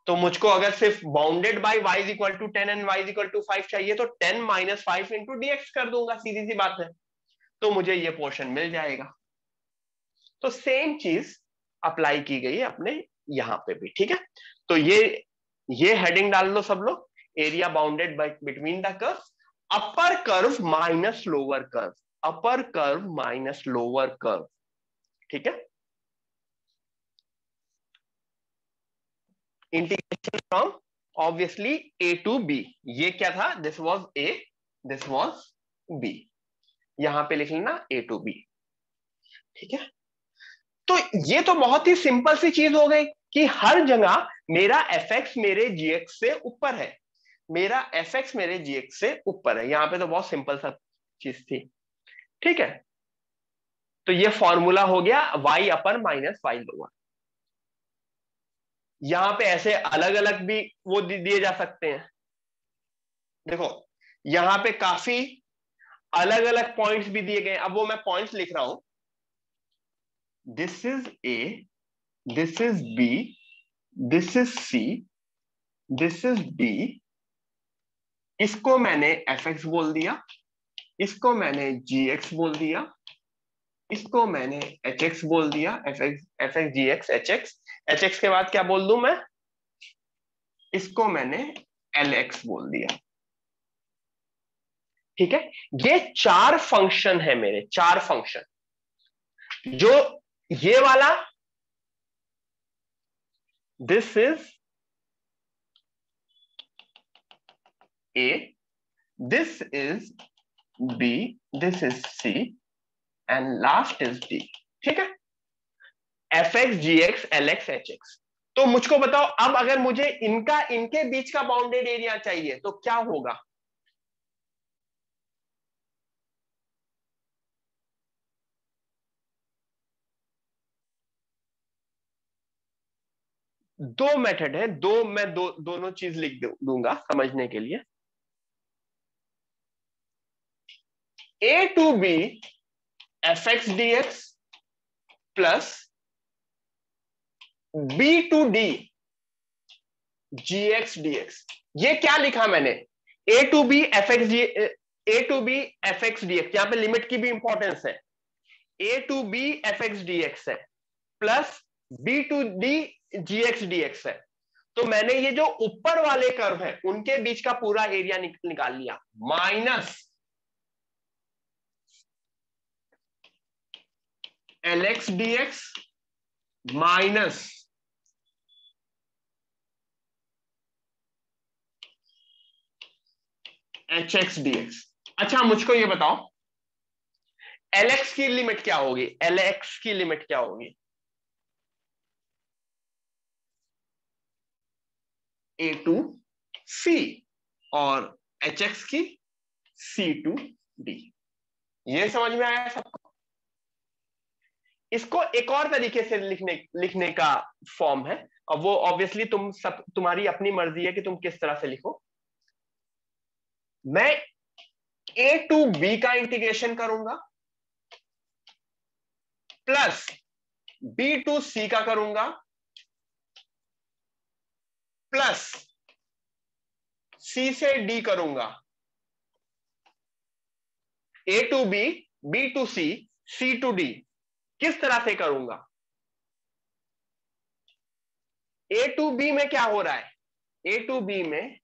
तो मुझको अगर सिर्फ bounded by y is equal to 10 and y is equal to 5 चाहिए, तो 10 माइनस 5 इंटू dx कर दूंगा, सीधी सी बात है, तो मुझे ये पोर्शन मिल जाएगा। तो सेम चीज अप्लाई की गई है अपने यहां पे भी। ठीक है, तो ये हेडिंग डाल लो सब लोग, area bounded between the curve, upper curve minus lower curve, upper curve minus lower curve. ठीक है, integration from obviously a to b, ये क्या था, this was a, this was b, यहां पे लिख लेना ए टू बी। ठीक है, तो ये तो बहुत ही सिंपल सी चीज हो गई कि हर जगह मेरा एफ एक्स मेरे जी एक्स से ऊपर है, मेरा एफ एक्स मेरे जी एक्स से ऊपर है। यहां पे तो बहुत सिंपल सा चीज थी। ठीक है, तो ये फॉर्मूला हो गया y अपर माइनस y लोअर। यहां पे ऐसे अलग अलग भी वो दिए जा सकते हैं। देखो यहां पे काफी अलग अलग पॉइंट्स भी दिए गए, अब वो मैं पॉइंट्स लिख रहा हूं। This is A, this is B, this is c, this is d, इसको मैंने एफ एक्स बोल दिया, इसको मैंने जी एक्स बोल दिया, इसको मैंने एच एक्स बोल दिया, f x g x h x. H x के बाद क्या बोल दूं मैं, इसको मैंने एल एक्स बोल दिया। ठीक है, ये चार फंक्शन है मेरे, चार फंक्शन। जो ये वाला this is A, this is B, this is c and last is d. ठीक है, f x g x l x h x. तो मुझको बताओ अब अगर मुझे इनका इनके बीच का बाउंडेड एरिया चाहिए तो क्या होगा। दो मेथड है, दो मैं दोनों चीज लिख दूंगा समझने के लिए। A to b f x d x plus b to d g x d x. ये क्या लिखा मैंने, a to b f x d, a to b f x d x, यहां पे लिमिट की भी इंपॉर्टेंस है। A to b f x d x है plus b to d g x d x है। तो मैंने ये जो ऊपर वाले कर्व है उनके बीच का पूरा एरिया निकाल लिया, minus l x d x minus H x d x. अच्छा मुझको ये बताओ एल एक्स की लिमिट क्या होगी, एल एक्स की लिमिट क्या होगी, ए टू सी और एच एक्स की सी टू डी। ये समझ में आया सबको। इसको एक और तरीके से लिखने का फॉर्म है, और वो ऑब्वियसली तुम्हारी अपनी मर्जी है कि तुम किस तरह से लिखो। मैं ए टू बी का इंटीग्रेशन करूंगा प्लस बी टू सी का करूंगा प्लस सी से डी करूंगा, a to b, b to c to d. किस तरह से करूंगा, ए टू बी में क्या हो रहा है, ए टू बी में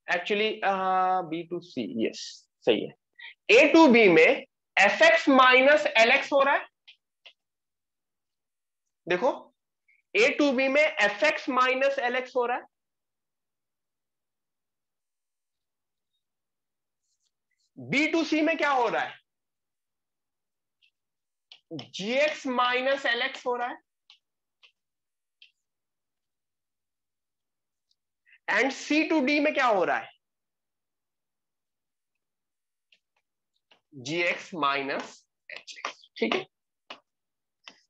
actually b to c, yes सही है। ए टू बी में f x minus l x हो रहा है। देखो ए टू बी में f x minus l x हो रहा है, बी टू सी में क्या हो रहा है, जी एक्स माइनस एल एक्स हो रहा है, एंड सी टू डी में क्या हो रहा है, जी एक्स माइनस एच एक्स। ठीक है,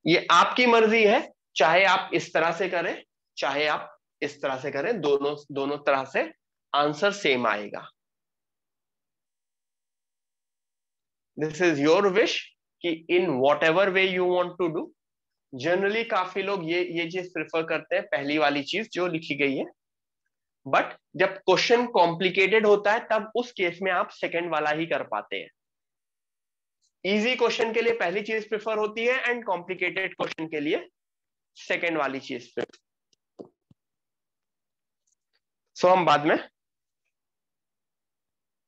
ये आपकी मर्जी है, चाहे आप इस तरह से करें चाहे आप इस तरह से करें, दोनों दोनों तरह से आंसर सेम आएगा। दिस इज योर विश कि in whatever way you want to do. Generally काफी लोग ये चीज प्रेफर करते हैं, पहली वाली चीज जो लिखी गई है, बट जब क्वेश्चन कॉम्प्लिकेटेड होता है तब उस केस में आप सेकंड वाला ही कर पाते हैं। इजी क्वेश्चन के लिए पहली चीज प्रेफर होती है एंड कॉम्प्लिकेटेड क्वेश्चन के लिए सेकंड वाली चीज प्रेफर। सो हम बाद में,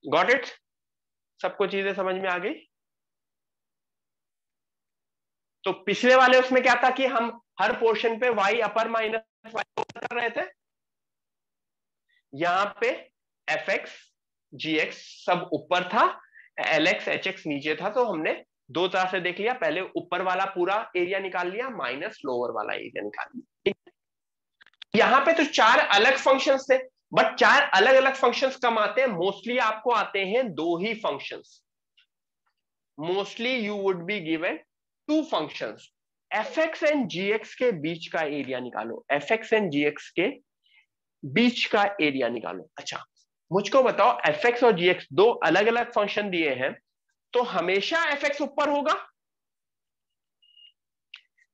गॉट इट, सबको चीजें समझ में आ गई। तो पिछले वाले उसमें क्या था कि हम हर पोर्शन पे y अपर माइनस y कर रहे थे, यहां पे एफ एक्स जी एक्स सब ऊपर था, एल एक्स एच एक्स नीचे था, तो हमने दो तरह से देख लिया, पहले ऊपर वाला पूरा एरिया निकाल लिया माइनस लोअर वाला एरिया निकाल लिया। यहां पे तो चार अलग फंक्शंस थे, बट चार अलग अलग फंक्शंस कम आते हैं, मोस्टली आपको आते हैं दो ही functions. Mostly you would be given two functions. F x and g x के बीच का एरिया निकालो, f x and g x के बीच का एरिया निकालो। अच्छा मुझको बताओ, एफ एक्स और जी एक्स दो अलग अलग फंक्शन दिए हैं, तो हमेशा एफ एक्स ऊपर होगा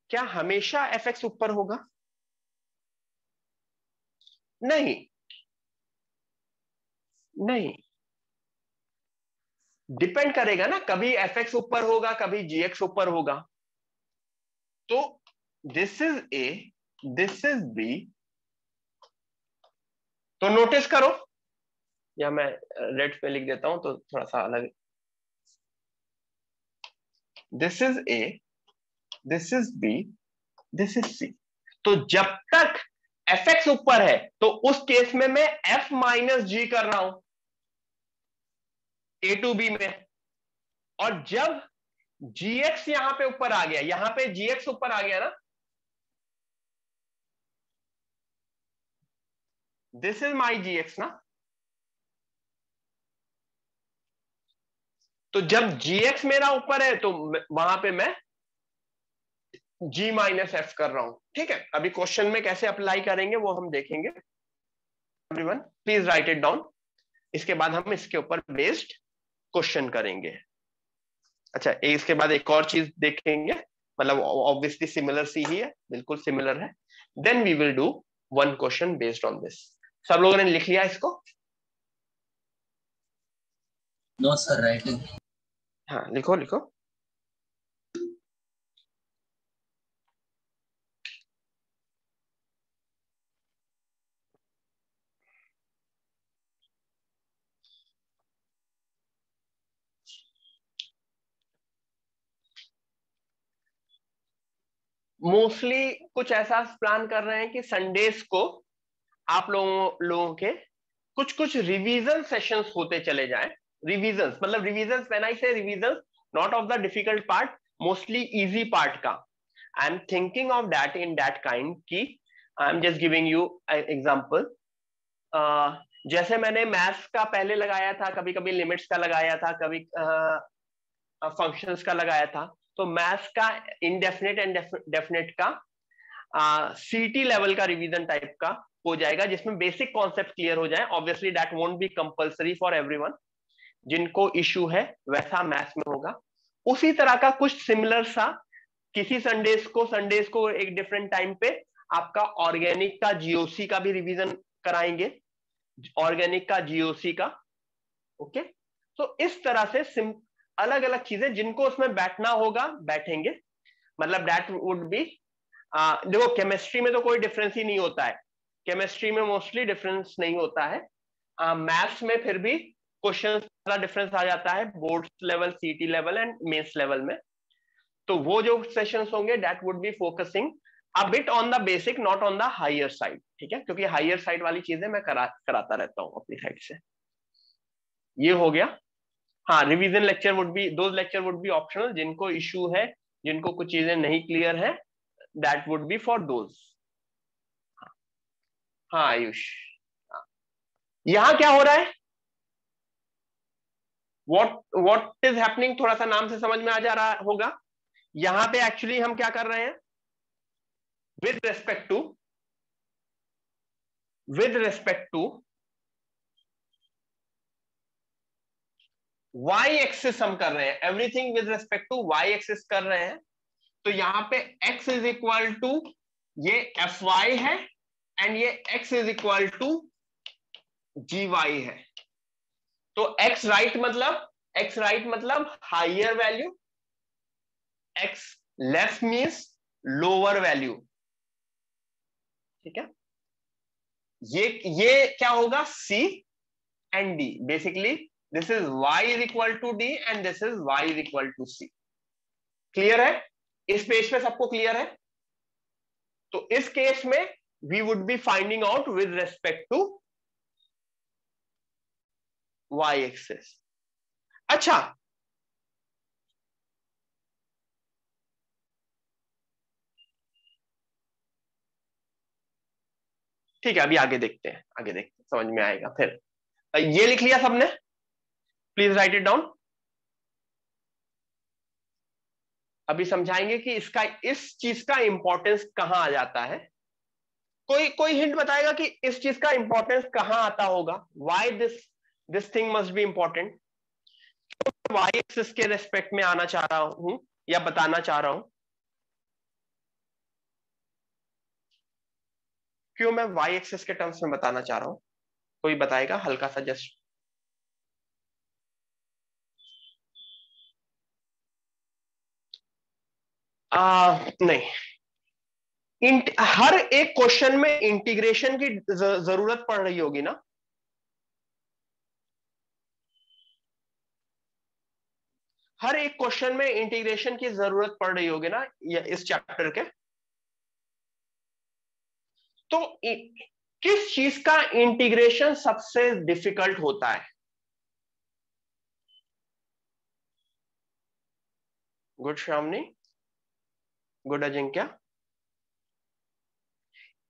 क्या? हमेशा एफ एक्स ऊपर होगा? नहीं, नहीं, डिपेंड करेगा ना, कभी एफ एक्स ऊपर होगा, कभी जी एक्स ऊपर होगा। तो this is A, this is B, तो नोटिस करो, या मैं रेड पे लिख देता हूं तो थोड़ा सा अलग। This is A, this is B, this is C. तो जब तक एफ एक्स ऊपर है तो उस केस में मैं एफ माइनस जी कर रहा हूं ए टू बी में, और जब जीएक्स यहां पे ऊपर आ गया, यहां पे जीएक्स ऊपर आ गया ना, दिस इज माई जीएक्स ना, तो जब जीएक्स मेरा ऊपर है तो वहां पे मैं जी माइनस एफ कर रहा हूं। ठीक है, अभी क्वेश्चन में कैसे अप्लाई करेंगे वो हम देखेंगे। Everyone please write it down, इसके बाद हम इसके ऊपर बेस्ड क्वेश्चन करेंगे। अच्छा इसके बाद एक और चीज देखेंगे, मतलब ऑब्वियसली सिमिलर सी ही है, बिल्कुल सिमिलर है। Then we will do one question based on this. सब लोगों ने लिख लिया इसको? No sir, writing. हाँ लिखो लिखो। मोस्टली कुछ ऐसा प्लान कर रहे हैं कि संडेज को आप लोगों के कुछ कुछ रिवीजन सेशंस होते चले जाएं। रिवीजन मतलब revision, when I say revision, not of the difficult part, mostly easy part का। I am thinking of that in that kind की I am just giving you example. जैसे मैंने मैथ्स का पहले लगाया था, कभी कभी लिमिट्स का लगाया था, कभी फंक्शंस का लगाया था, तो मैथ्स का इनडेफिनेट एंड डेफिनेट का सीटी लेवल का रिवीजन टाइप का हो जाएगा, जिसमें बेसिक कॉन्सेप्ट क्लियर हो जाए। Obviously that won't be compulsory for everyone, जिनको इशू है वैसा मैथ्स में होगा। उसी तरह का कुछ सिमिलर सा किसी संडेज को एक डिफरेंट टाइम पे आपका ऑर्गेनिक का जीओसी का भी रिवीजन कराएंगे, ऑर्गेनिक का जीओसी का। ओके, तो इस तरह से अलग अलग चीजें जिनको उसमें बैठना होगा बैठेंगे, मतलब दैट वुड बी देखो केमिस्ट्री में तो कोई डिफरेंस ही नहीं होता है, केमिस्ट्री में मोस्टली डिफरेंस नहीं होता है। मैथ्स में फिर भी क्वेश्चन का डिफरेंस आ जाता है, board level, CT level and mains level में। तो वो जो सेशंस होंगे that would be focusing a bit on the basic, not on the higher side. ठीक है, क्योंकि हायर साइड वाली चीजें मैं कराता रहता हूँ अपनी साइड से। ये हो गया। हाँ, revision lecture would be, those lecture would be optional, जिनको इशू है, जिनको कुछ चीजें नहीं क्लियर है, that would B for those. हाँ आयुष, यहां क्या हो रहा है, व्हाट इज हैपनिंग, थोड़ा सा नाम से समझ में आ जा रहा होगा। यहां पे एक्चुअली हम क्या कर रहे हैं, with respect to Y axis हम कर रहे हैं, everything with respect to Y axis कर रहे हैं। तो यहां पे x इज इक्वल टू ये एफ वाई है, एंड ये x is equal to ji Y है। तो x राइट मतलब higher value, x left means lower value. ठीक है, ये क्या होगा, c and d, basically this is y is equal to d and this is y is equal to c। Clear है? इस पेज पे सबको क्लियर है? तो इस केस में we would be finding out with respect to Y axis. अच्छा, ठीक है, अभी आगे देखते हैं, आगे देखते हैं, समझ में आएगा फिर। ये लिख लिया सबने? Please write it down. अभी समझाएंगे कि इसका, इस चीज का इंपॉर्टेंस कहां आ जाता है। कोई कोई हिंट बताएगा कि इस चीज का इंपॉर्टेंस कहां आता होगा? Why this thing must be important. Y axis के रेस्पेक्ट में आना चाह रहा हूं या बताना चाह रहा हूं। क्यों मैं वाई एक्सिस के टर्म्स में बताना चाह रहा हूं? कोई बताएगा हल्का सा जस्ट। नहीं, हर एक क्वेश्चन में इंटीग्रेशन की जरूरत पड़ रही होगी ना। हर एक क्वेश्चन में इंटीग्रेशन की जरूरत पड़ रही होगी ना इस चैप्टर के। तो किस चीज का इंटीग्रेशन सबसे डिफिकल्ट होता है? Good Shyamani, good Ajinkya.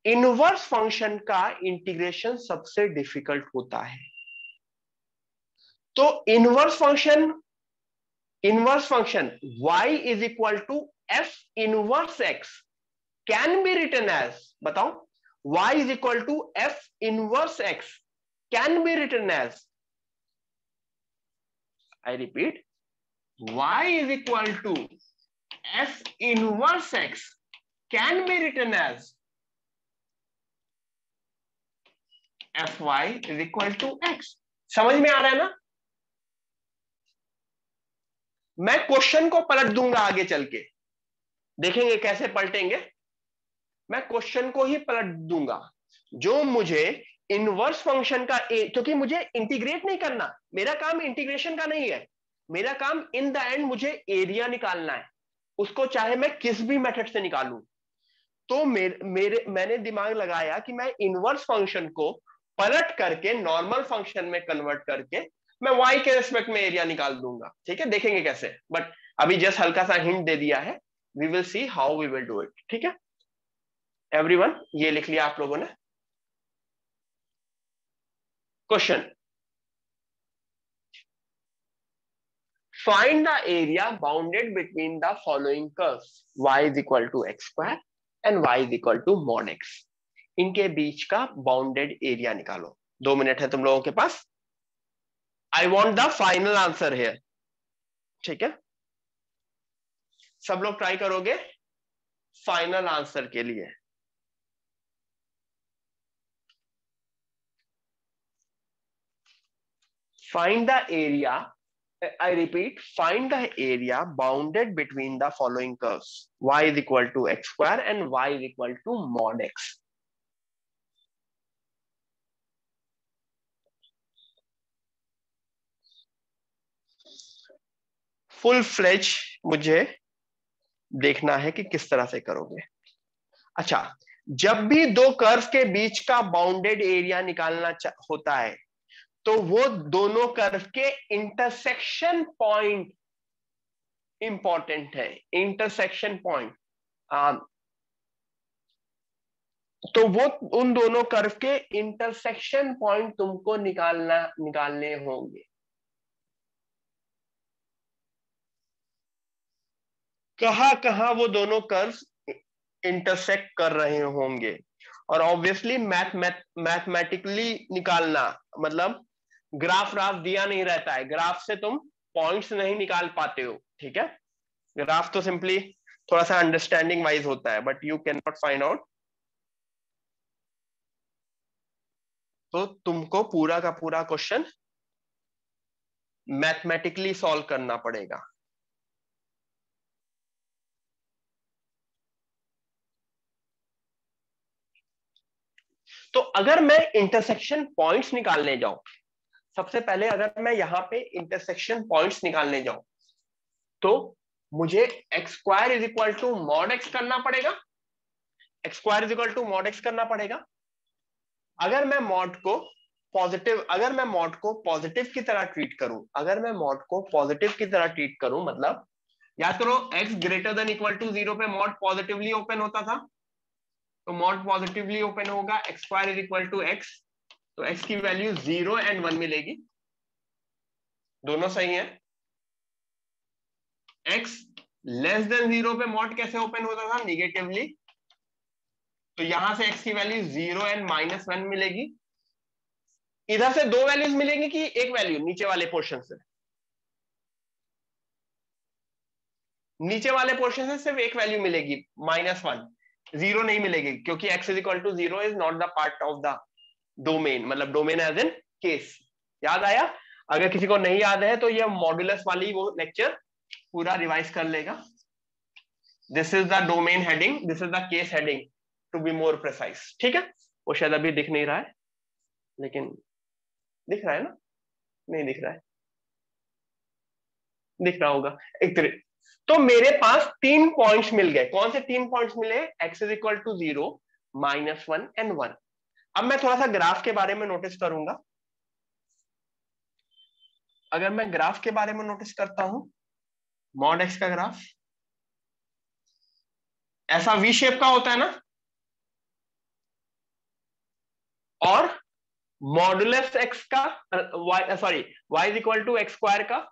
Inverse function का इंटीग्रेशन सबसे डिफिकल्ट होता है। तो inverse function y is equal to f inverse x can be written as, बताओ, y is equal to f inverse x can be written as, I repeat, y is equal to f inverse x can be written as fy is equal to x। समझ में आ रहा है ना? मैं question को पलट दूंगा आगे चल के, देखेंगे कैसे पलटेंगे। मैं क्वेश्चन को ही पलट दूंगा। जो मुझे इनवर्स फंक्शन का क्योंकि मुझे इंटीग्रेट नहीं करना, मेरा काम इंटीग्रेशन का नहीं है, मेरा काम इन द एंड मुझे एरिया निकालना है, उसको चाहे मैं किस भी मेथड से निकालूं। तो मैंने दिमाग लगाया कि मैं इनवर्स फंक्शन को पलट करके नॉर्मल फंक्शन में कन्वर्ट करके मैं y के रेस्पेक्ट में एरिया निकाल दूंगा। ठीक है, देखेंगे कैसे, बट अभी जस्ट हल्का सा हिंट दे दिया है। We will see how we will do it. ठीक है एवरीवन, ये लिख लिया आप लोगों ने? Question, find the area bounded between the following curves y is equal to x square and y is equal to mod x। इनके बीच का बाउंडेड एरिया निकालो। 2 मिनट है तुम लोगों के पास। I want the final answer here. ठीक है, सब लोग ट्राई करोगे फाइनल आंसर के लिए? Find the area, I repeat, find the area bounded between the following curves. Y is equal to x square and y is equal to mod x. Full fledge मुझे देखना है कि किस तरह से करोगे। अच्छा, जब भी दो कर्व के बीच का बाउंडेड एरिया निकालना होता है तो वो दोनों कर्व के इंटरसेक्शन पॉइंट इंपॉर्टेंट है। इंटरसेक्शन पॉइंट, तो वो उन दोनों कर्व के इंटरसेक्शन पॉइंट तुमको निकालने होंगे। कहां कहां वो दोनों कर्व इंटरसेक्ट कर रहे होंगे, और ऑब्वियसली मैथमेटिकली निकालना, मतलब ग्राफ व्राफ दिया नहीं रहता है, ग्राफ से तुम पॉइंट्स नहीं निकाल पाते हो। ठीक है, ग्राफ तो सिंपली थोड़ा सा अंडरस्टैंडिंग वाइज होता है, but you can not find out. तो तुमको पूरा का पूरा क्वेश्चन मैथमेटिकली सॉल्व करना पड़ेगा। तो अगर मैं इंटरसेक्शन पॉइंट्स निकालने जाऊं, सबसे पहले अगर मैं यहां पे इंटरसेक्शन पॉइंट्स निकालने जाऊं तो मुझे X square is equal to mod X करना पड़ेगा। X square is equal to mod X करना पड़ेगा। अगर मैं मॉड को पॉजिटिव, अगर मैं मॉड को पॉजिटिव की तरह ट्रीट करूं, अगर मैं मॉड को पॉजिटिव की तरह ट्रीट करूं, मतलब याद करो x greater than equal to 0 पे मॉड पॉजिटिवली ओपन होता था, तो मॉड पॉजिटिवली ओपन होगा x square is equal to x, तो x की वैल्यू 0 एंड 1 मिलेगी, दोनों सही है। x लेस देन 0 पे मॉड कैसे ओपन होता था, निगेटिवली, तो यहां से x की वैल्यू 0 एंड -1 मिलेगी। इधर से दो वैल्यूज मिलेंगी कि एक वैल्यू नीचे वाले पोर्शन से, नीचे वाले पोर्शन से सिर्फ एक वैल्यू मिलेगी, -1, 0 नहीं मिलेगी, क्योंकि x is equal to 0 is not the part of the domain, मतलब डोमेन एज इन केस। याद आया? अगर किसी को नहीं याद है तो ये मॉड्यूलस वाली वो लेक्चर पूरा रिवाइज कर लेगा। This is the domain heading, this is the case heading, to be more precise. ठीक है, वो शायद अभी दिख नहीं रहा है, लेकिन दिख रहा है ना? नहीं दिख रहा है, दिख रहा होगा एक तरह। तो मेरे पास 3 पॉइंट्स मिल गए। कौन से 3 पॉइंट्स मिले? x is equal to 0, -1 and 1। अब मैं थोड़ा सा ग्राफ के बारे में नोटिस करूंगा। अगर मैं ग्राफ के बारे में नोटिस करता हूं, मॉड x का ग्राफ ऐसा वी शेप का होता है ना, और मॉडुलस x का y is equal to x square का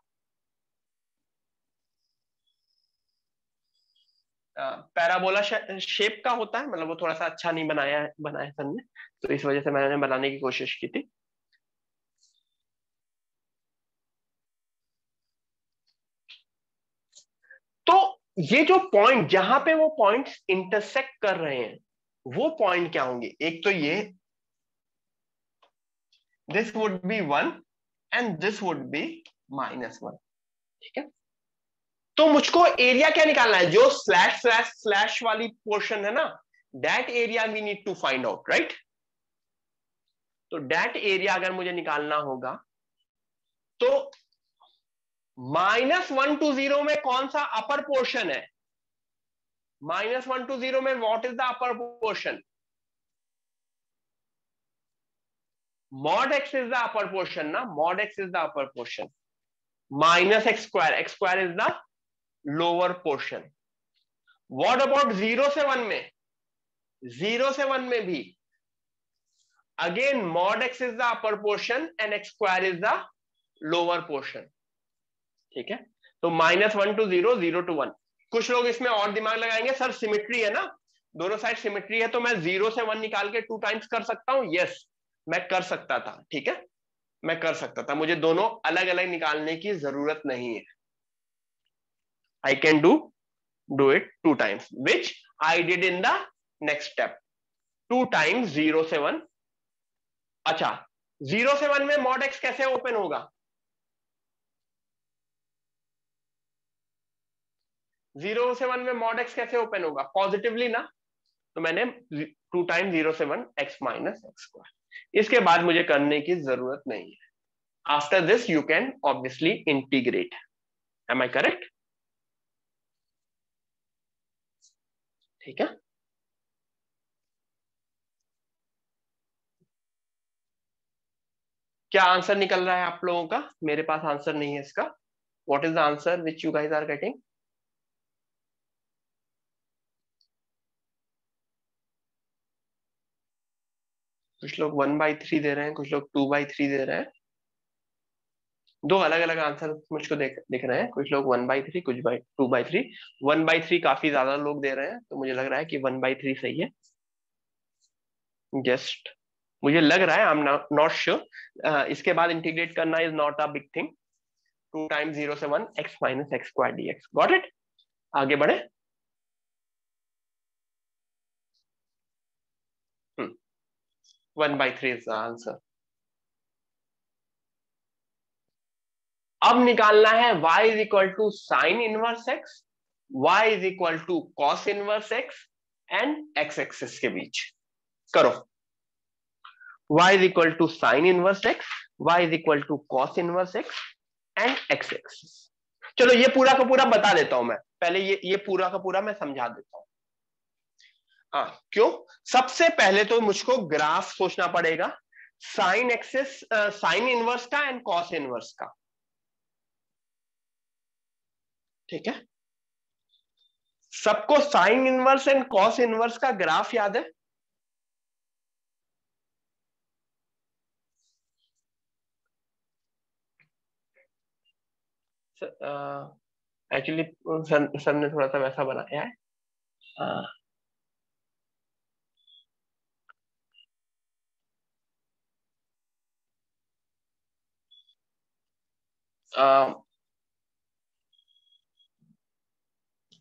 पैराबोला शेप का होता है। मतलब वो थोड़ा सा अच्छा नहीं बनाया सर ने, तो इस वजह से मैंने बनाने की कोशिश की थी। तो ये जो पॉइंट, जहां पे वो पॉइंट्स इंटरसेक्ट कर रहे हैं, वो पॉइंट क्या होंगे? एक तो ये, this would B 1 and this would B -1। ठीक है, तो मुझको एरिया क्या निकालना है? जो स्लैश स्लैश स्लैश वाली पोर्शन है ना, that area we need to find out, right? तो दैट एरिया अगर मुझे निकालना होगा, तो -1 to 0 में कौन सा अपर पोर्शन है? -1 to 0 में what is the upper portion? mod x is the upper portion ना, mod x is the upper portion, -x square is the lower portion. What about 0 से 1 में? 0 से 1 में भी again mod x is the upper portion and x square is the lower portion. ठीक है, तो -1 to 0, 0 to 1। कुछ लोग इसमें और दिमाग लगाएंगे, सर सिमेट्री है ना, दोनों साइड सिमेट्री है, तो मैं 0 से 1 निकाल के 2 टाइम्स कर सकता हूं। यस, मैं कर सकता था, ठीक है, मैं कर सकता था, मुझे दोनों अलग अलग निकालने की जरूरत नहीं है। I can do it 2 times, which I did in the next step, 2 times 0 से 1। अच्छा, 0 से 1 में mod x कैसे ओपन होगा? 0 से 1 में mod x कैसे ओपन होगा? पॉजिटिवली ना, तो मैंने 2 टाइम्स 0 से 1 x माइनस एक्स स्क्वायर। इसके बाद मुझे करने की जरूरत नहीं है। After this you can obviously integrate. Am I correct? ठीक है, क्या आंसर निकल रहा है आप लोगों का? मेरे पास आंसर नहीं है इसका। What is the answer which you guys are getting? कुछ लोग 1/3 दे रहे हैं, कुछ लोग 2/3 दे रहे हैं। दो अलग अलग आंसर मुझको दिख रहे हैं, कुछ लोग 1/3, कुछ 2/3। 1/3 काफी ज्यादा लोग दे रहे हैं, तो मुझे लग रहा है कि 1/3 सही है। जस्ट मुझे लग रहा है, आई एम नॉट श्योर। इसके बाद इंटीग्रेट करना is not a big thing. 2 times 0 से 1 x minus x square dx। Got it? आगे बढ़े। 1/3 इज द आंसर। अब निकालना है y is equal to sine inverse x, y is equal to cos inverse x and x axis के बीच। करो, y is equal to sine inverse x, y is equal to cos inverse x and x axis. चलो ये पूरा का पूरा बता देता हूं मैं, पहले ये पूरा का पूरा मैं समझा देता हूं। हाँ, क्यों? सबसे पहले तो मुझको ग्राफ सोचना पड़ेगा। साइन एक्सिस, साइन इनवर्स का एंड कॉस इनवर्स का। ठीक है, सबको sine inverse and cos inverse का ग्राफ याद है? एक्चुअली सर ने थोड़ा सा वैसा बनाया है।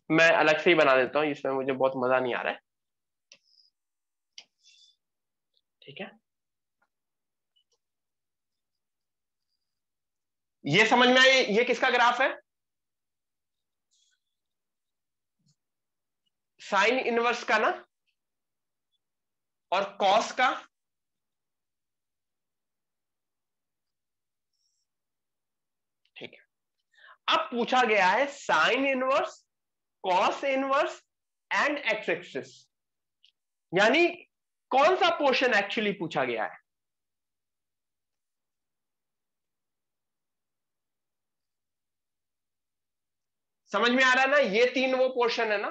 मैं अलग से ही बना देता हूँ, इसमें मुझे बहुत मजा नहीं आ रहा है। ठीक है, ये समझ में आए ये किसका ग्राफ है? साइन इनवर्स का ना, और कॉस का। ठीक है, अब पूछा गया है sine inverse, cos inverse and x axis, यानी कौन सा पोर्शन एक्चुअली पूछा गया है? समझ में आ रहा है ना? ये तीन वो पोर्शन है ना,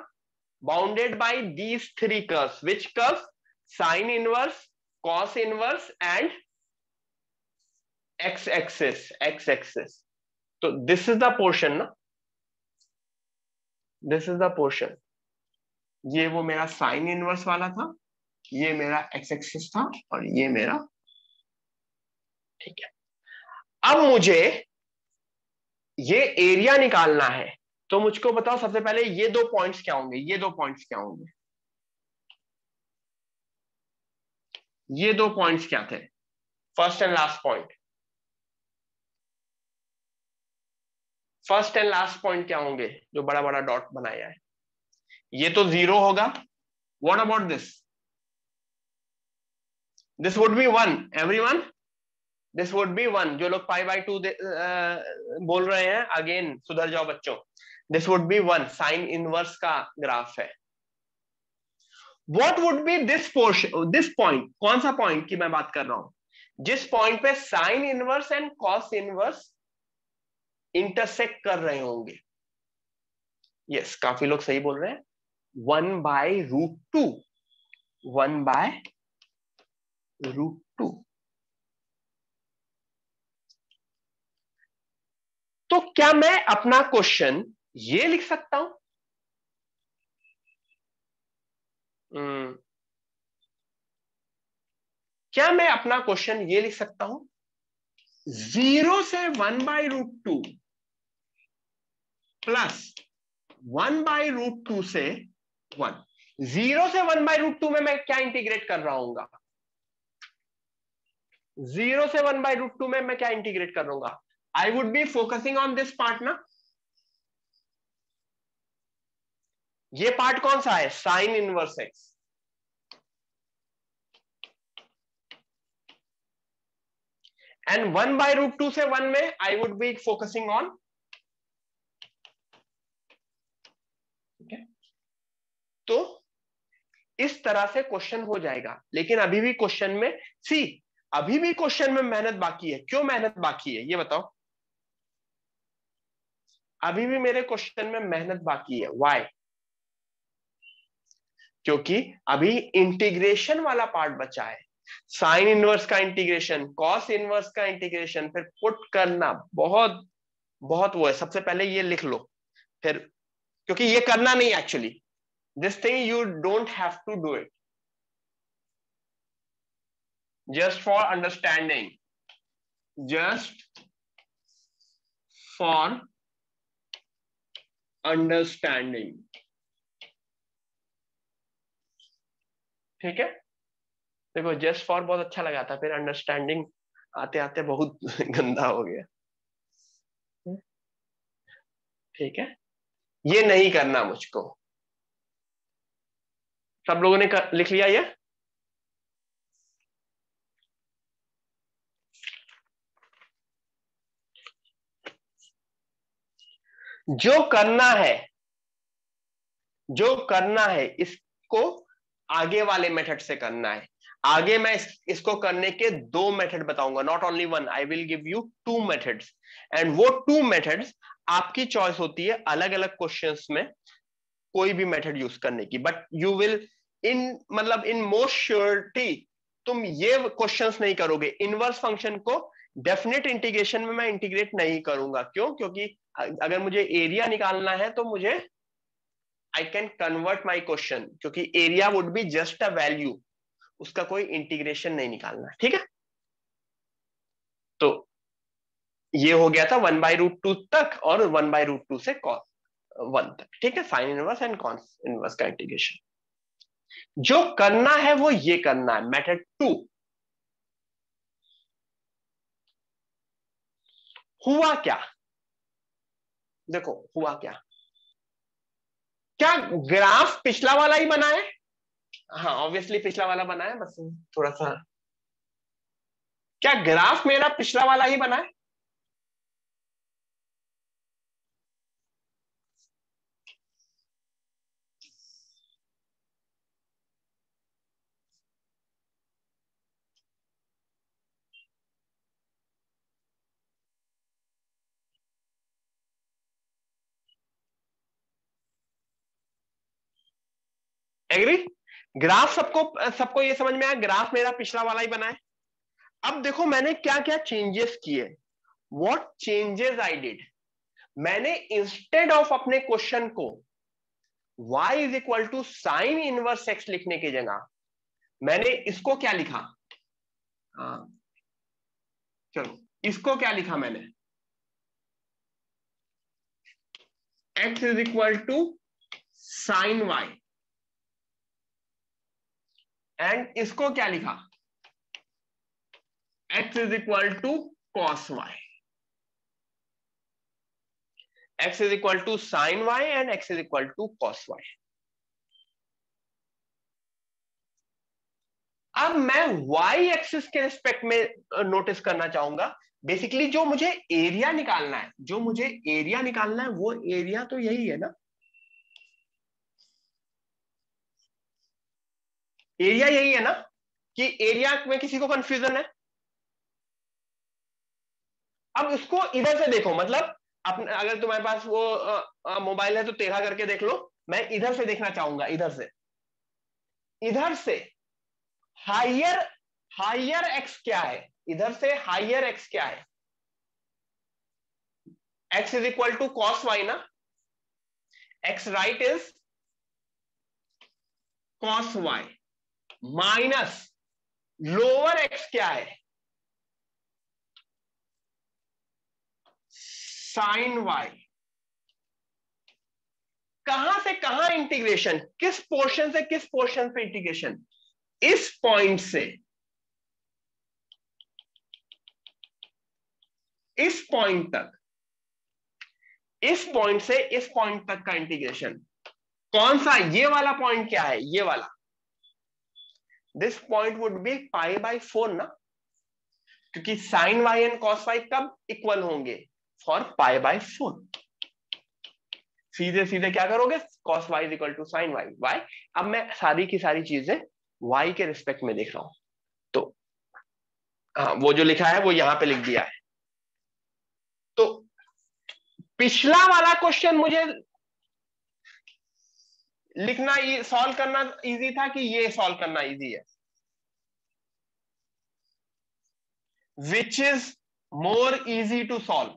bounded by these three curves. Which curve? Sine inverse, cos inverse and x axis. X axis, तो दिस इज द पोर्शन ना, दिस इज द पोर्शन। ये वो मेरा साइन इनवर्स वाला था, ये मेरा एक्स एक्सिस था, और ये मेरा। ठीक है, अब मुझे ये एरिया निकालना है, तो मुझको बताओ सबसे पहले ये दो पॉइंट्स क्या होंगे? ये दो पॉइंट्स क्या होंगे? ये दो पॉइंट्स क्या थे? First and last point. First and last point क्या होंगे जो बड़ा बड़ा डॉट बनाया है? ये तो 0 होगा। What about this? This would B 1 everyone, this would B 1। जो लोग π/2 बोल रहे हैं, अगेन सुधर जाओ बच्चों। This would B 1, sine inverse का ग्राफ है। What would be this portion, this point? कौन सा पॉइंट की मैं बात कर रहा हूं? जिस पॉइंट पे sine inverse and cos inverse intersect कर रहे होंगे। यस, काफी लोग सही बोल रहे हैं। 1/√2, 1/√2। तो क्या मैं अपना क्वेश्चन ये लिख सकता हूं? क्या मैं अपना क्वेश्चन ये लिख सकता हूं? 0 से 1/√2 प्लस 1/√2 से 1। 0 से 1/√2 में मैं क्या इंटीग्रेट कर रहा हूँ? 0 से 1/√2 में मैं क्या इंटीग्रेट कर रहा हूँ? आई would be focusing on this part ना। ये पार्ट कौन सा है? Sign inverse X. एंड 1/√2 से 1 में आई वुड बी फोकसिंग ऑन। ठीक है, तो इस तरह से क्वेश्चन हो जाएगा। लेकिन अभी भी क्वेश्चन में अभी भी क्वेश्चन में मेहनत बाकी है। क्यों मेहनत बाकी है ये बताओ? अभी भी मेरे क्वेश्चन में मेहनत बाकी है। व्हाई? क्योंकि अभी इंटीग्रेशन वाला पार्ट बचा है। साइन इनवर्स का इंटीग्रेशन, कॉस इनवर्स का इंटीग्रेशन, फिर पुट करना बहुत बहुत वो है। सबसे पहले ये लिख लो, फिर, क्योंकि ये करना नहीं actually. This thing you don't have to do it, just for understanding, just for understanding। ठीक है, देखो जस्ट फॉर बहुत अच्छा लगा था, फिर अंडरस्टैंडिंग आते आते बहुत गंदा हो गया। ठीक है, ये नहीं करना मुझको। सब लोगों ने लिख लिया ये? जो करना है, जो करना है इसको आगे वाले मेथड से करना है। आगे मैं इसको करने के 2 मेथड बताऊंगा, not only one, I will give you 2 methods, and वो 2 मेथड्स आपकी चॉइस होती है अलग अलग क्वेश्चंस में कोई भी मेथड यूज करने की, बट यू विल इन मतलब इन मोस्ट श्योरिटी तुम ये क्वेश्चंस नहीं करोगे। इनवर्स फंक्शन को डेफिनेट इंटीग्रेशन में मैं इंटीग्रेट नहीं करूंगा, क्यों? क्योंकि अगर मुझे एरिया निकालना है तो मुझे I can convert my question, क्योंकि area would be just a value, उसका कोई इंटीग्रेशन नहीं निकालना, ठीक है? तो ये हो गया था 1/√2 तक और 1/√2 से cos 1 तक, ठीक है? Sine inverse and cos inverse का इंटीग्रेशन जो करना है वो ये करना है। मेथड 2 हुआ क्या, देखो हुआ क्या, क्या ग्राफ पिछला वाला ही बना है? हाँ ऑब्वियसली पिछला वाला बना है, बस थोड़ा सा, क्या ग्राफ मेरा पिछला वाला ही बना है? एग्री? ग्राफ सबको सबको ये समझ में आया, ग्राफ मेरा पिछला वाला ही बना है। अब देखो मैंने क्या क्या चेंजेस किए, व्हाट चेंजेस आई डिड। मैंने इंस्टेड ऑफ अपने क्वेश्चन को y is equal to sine inverse x लिखने की जगह मैंने इसको क्या लिखा, चलो इसको क्या लिखा मैंने, x is equal to sine y, and इसको क्या लिखा, x is equal to cos y, x is equal to sine y and x is equal to cos y। अब मैं y एक्सिस के रिस्पेक्ट में नोटिस करना चाहूंगा, बेसिकली जो मुझे एरिया निकालना है, जो मुझे एरिया निकालना है वो एरिया तो यही है ना, एरिया यही है ना, कि एरिया में किसी को कंफ्यूजन है? अब उसको इधर से देखो, मतलब अपने अगर तुम्हारे पास वो मोबाइल है तो टेढ़ा करके देख लो, मैं इधर से देखना चाहूंगा, इधर से हायर हायर एक्स क्या है, इधर से हायर एक्स क्या है, x is equal to cos y ना, x right is cos y minus lower x क्या है, साइन वाई। कहां से कहां इंटीग्रेशन, किस पोर्शन से किस पोर्शन पे इंटीग्रेशन, इस पॉइंट से इस पॉइंट तक, इस पॉइंट से इस पॉइंट तक का इंटीग्रेशन। कौन सा, ये वाला पॉइंट क्या है, ये वाला, दिस पॉइंट वुड बी π/4 ना, क्योंकि sine Y and cos Y कब इक्वल होंगे, फॉर π/4। सीधे सीधे क्या करोगे, cos y is equal to sine Y Y. अब मैं सारी की सारी चीजें y के रिस्पेक्ट में देख रहा हूं, तो हाँ वो जो लिखा है वो यहां पे लिख दिया है। तो पिछला वाला क्वेश्चन मुझे लिखना, सॉल्व करना इजी था कि ये सॉल्व करना इजी है, which is more easy to solve?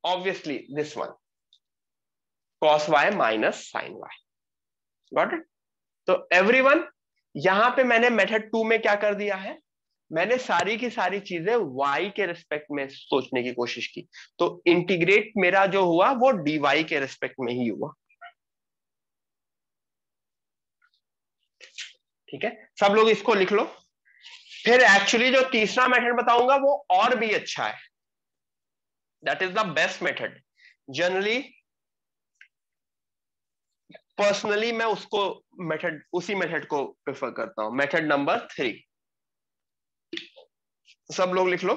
Obviously this one, cos y minus sine y, got it? तो एवरीवन, यहां पे मैंने मेथड 2 में क्या कर दिया है, मैंने सारी की सारी चीजें y के रिस्पेक्ट में सोचने की कोशिश की, तो इंटीग्रेट मेरा जो हुआ वो dy के रिस्पेक्ट में ही हुआ, ठीक है? सब लोग इसको लिख लो। फिर एक्चुअली जो तीसरा मेथड बताऊंगा वो और भी अच्छा है, that is the best method. Generally personally मैं उसको मेथड, उसी मेथड को प्रेफर करता हूं, मेथड नंबर 3। सब लोग लिख लो।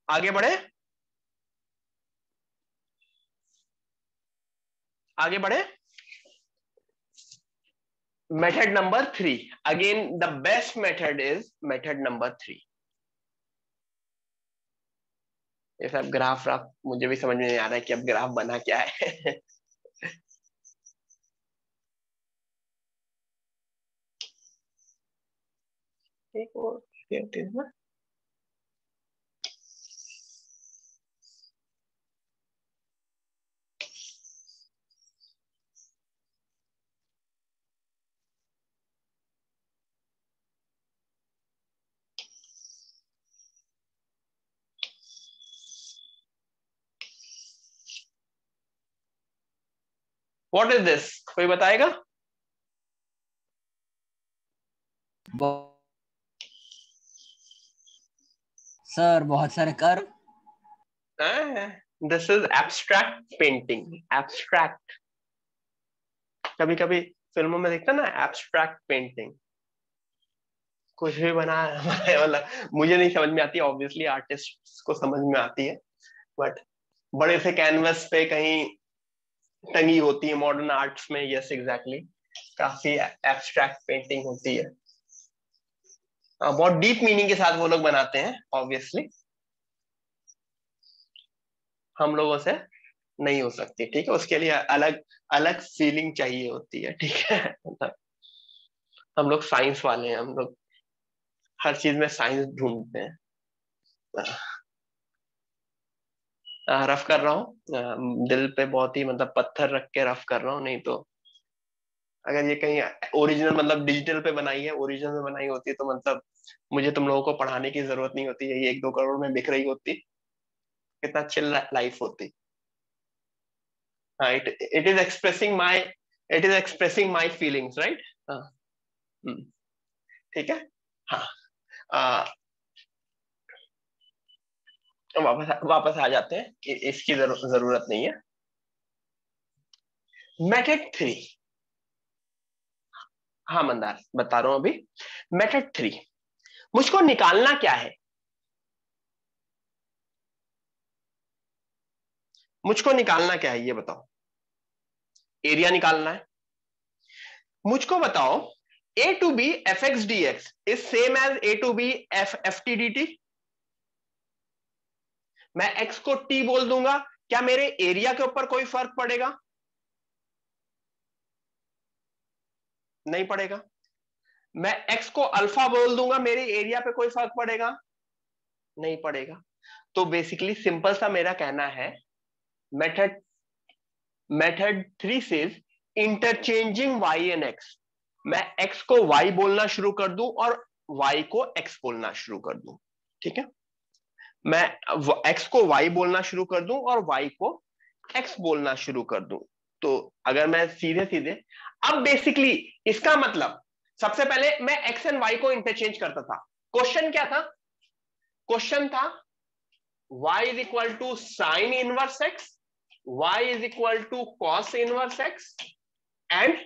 आगे बढ़े, आगे बढ़े। Method number 3, again the best method is method number 3। ये सब ग्राफ राफ मुझे भी समझ में नहीं आ रहा है कि अब ग्राफ बना क्या है। एक और कहते हैं ना, व्हाट इज दिस, कोई बताएगा? सर बहुत सारे curve. This is abstract painting. Abstract, कभी कभी फिल्मों में देखते हैं ना एब्स्ट्रैक्ट पेंटिंग, कुछ भी बना मतलब मुझे नहीं समझ में आती, ऑब्वियसली आर्टिस्ट को समझ में आती है, बट बड़े से कैनवस पे कहीं टंगी होती है मॉडर्न आर्ट्स में। यस एग्जैक्टली, काफी एब्स्ट्रैक्ट पेंटिंग होती है। बहुत डीप मीनिंग के साथ वो लोग बनाते हैं, ऑब्वियसली हम लोगों से नहीं हो सकती, ठीक है, उसके लिए अलग अलग फीलिंग चाहिए होती है, ठीक है। मतलब हम लोग साइंस वाले हैं, हम लोग हर चीज में साइंस ढूंढते हैं। रफ कर रहा हूँ, दिल पे बहुत ही मतलब पत्थर रख के रफ कर रहा हूँ, नहीं तो अगर ये कहीं ओरिजिनल मतलब डिजिटल पे बनाई है, ओरिजिनल में बनाई होती है, तो मतलब मुझे तुम लोगों को पढ़ाने की जरूरत नहीं होती, यही 1-2 करोड़ में बिक रही होती, कितना चिल लाइफ होती। हाँ, it is expressing my, it is expressing my feelings, right. हाँ, ठीक है। हाँ, वापस वापस आ जाते हैं, इसकी जरूरत नहीं है। मेथड 3, हाँ मंदार बता रहा हूं अभी। मेथड 3, मुझको निकालना क्या है? मुझको निकालना क्या है ये बताओ। एरिया निकालना है। मुझको बताओ, a to b f x d x is same as a to b f t d t. मैं एक्स को टी बोल दूंगा, क्या मेरे एरिया के ऊपर कोई फर्क पड़ेगा? नहीं पड़ेगा। मैं एक्स को अल्फा बोल दूंगा, मेरे एरिया पे कोई फर्क पड़ेगा? नहीं पड़ेगा। तो बेसिकली सिंपल सा मेरा कहना है, मेथड मेथड 3 से इंटरचेंजिंग वाई एंड एक्स। मैं एक्स को वाई बोलना शुरू कर दूं और वाई को एक्स बोलना शुरू कर दूं, ठीक है। मैं एक्स को वाई बोलना शुरू कर दूं और वाई को एक्स बोलना शुरू कर दूं। तो अगर मैं सीधे सीधे, अब बेसिकली इसका मतलब, सबसे पहले मैं एक्स एंड वाई को इंटरचेंज करता था। क्वेश्चन क्या था? क्वेश्चन था y is equal to sine inverse X, y is equal to cos inverse X and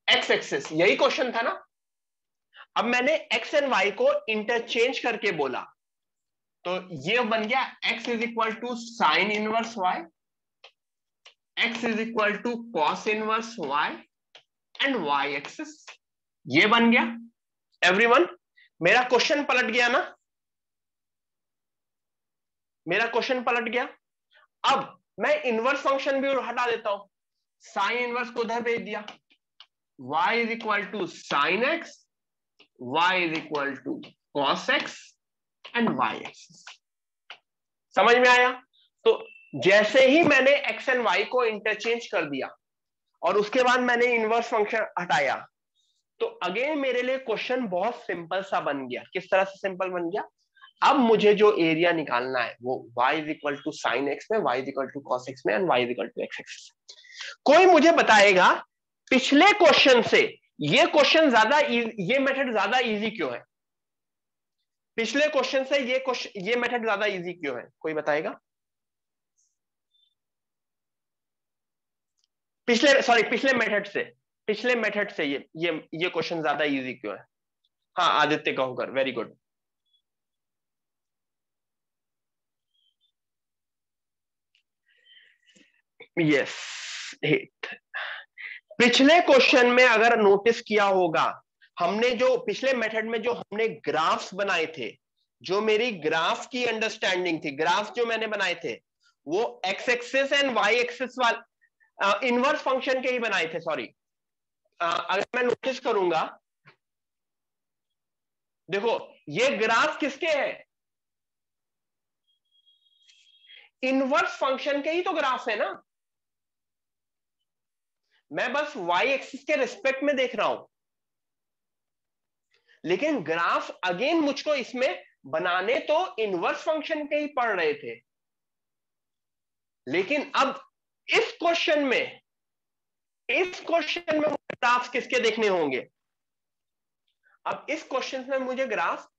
x axis, यही क्वेश्चन था ना। अब मैंने x एंड y को इंटरचेंज करके बोला, तो ये बन गया x is equal to sine inverse y, x is equal to cos inverse y and y axis, ये बन गया। एवरीवन, मेरा क्वेश्चन पलट गया ना, मेरा क्वेश्चन पलट गया। अब मैं इनवर्स फंक्शन भी हटा देता हूं, साइन इनवर्स को उधर भेज दिया, y is equal to sine X, y is equal to cos X and y axis. समझ में आया? तो जैसे ही मैंने x एंड y को इंटरचेंज कर दिया और उसके बाद मैंने इनवर्स फंक्शन हटाया, तो अगेन मेरे लिए क्वेश्चन बहुत सिंपल सा बन गया। किस तरह से सिंपल बन गया? अब मुझे जो एरिया निकालना है वो y is equal to sine x में, y is equal to cos x में and y is equal to x axis. कोई मुझे बताएगा पिछले क्वेश्चन से ये क्वेश्चन ज्यादा, ये मेथड ज्यादा इजी क्यों है? पिछले क्वेश्चन से ये मेथड ज्यादा इजी क्यों है? कोई बताएगा? पिछले मेथड से ये क्वेश्चन ज्यादा इजी क्यों है? हाँ आदित्य कहोकर, वेरी गुड। यस 8। पिछले क्वेश्चन में अगर नोटिस किया होगा, हमने जो पिछले मेथड में जो हमने ग्राफ्स बनाए थे, जो मेरी ग्राफ की अंडरस्टैंडिंग थी, ग्राफ जो मैंने बनाए थे वो X axis and Y axis वाले इनवर्स फंक्शन के ही बनाए थे। सॉरी, अगर मैं नोटिस करूंगा, देखो ये ग्राफ किसके है, इनवर्स फंक्शन के ही तो ग्राफ है ना। मैं बस वाई एक्सिस के रिस्पेक्ट में देख रहा हूं, लेकिन ग्राफ अगेन मुझको इसमें बनाने तो इनवर्स फंक्शन के ही पड़ रहे थे। लेकिन अब इस क्वेश्चन में ग्राफ किसके देखने होंगे? अब इस क्वेश्चन में मुझे graph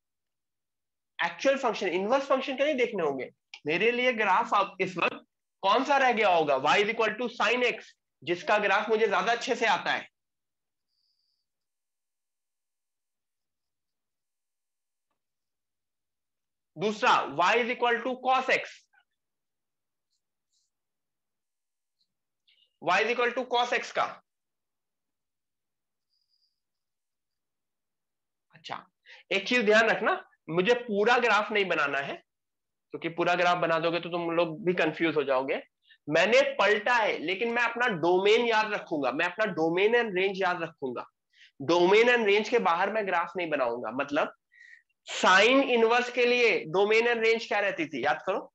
actual function, inverse function के नहीं देखने होंगे। मेरे लिए ग्राफ अब इस वक्त कौन सा रह गया होगा? y is equal to sine X, जिसका ग्राफ मुझे ज्यादा अच्छे से आता है। दूसरा y is equal to cos X, y is equal to cos X का। अच्छा, एक चीज ध्यान रखना, मुझे पूरा ग्राफ नहीं बनाना है, क्योंकि पूरा ग्राफ बना दोगे तो तुम लोग भी कंफ्यूज हो जाओगे। मैंने पलटा है, लेकिन मैं अपना डोमेन याद रखूंगा, मैं अपना डोमेन एंड रेंज याद रखूंगा। डोमेन एंड रेंज के बाहर मैं ग्राफ नहीं बनाऊंगा। मतलब साइन इनवर्स के लिए डोमेन एंड रेंज क्या रहती थी, याद करो?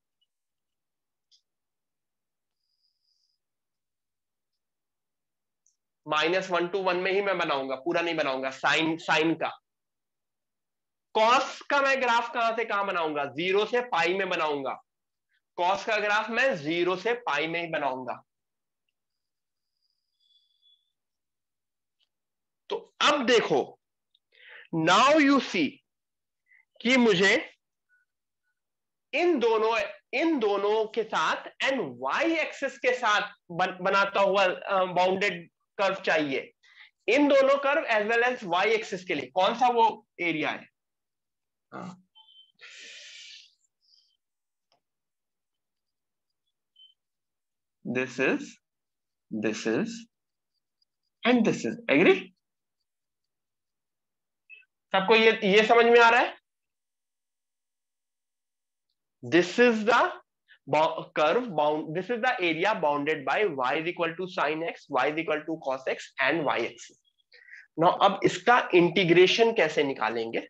-1 to 1 में ही मैं बनाऊंगा, पूरा नहीं बनाऊंगा साइन का। कॉस का मैं ग्राफ कहां से कहां बनाऊंगा? 0 से पाई में बनाऊंगा। कॉस का ग्राफ मैं 0 से पाई में ही बनाऊंगा। तो अब देखो, नाउ यू सी कि मुझे इन दोनों के साथ एंड वाई एक्सिस के साथ बनाता हुआ बाउंडेड कर्व चाहिए। इन दोनों curve as well as Y axis के लिए कौन सा वो एरिया है? This is and this is, agree? सबको ये समझ में आ रहा है? This is the curve bound, this is the area bounded by y is equal to sin x, y is equal to cos x and y axis. Now अब इसका integration कैसे निकालेंगे?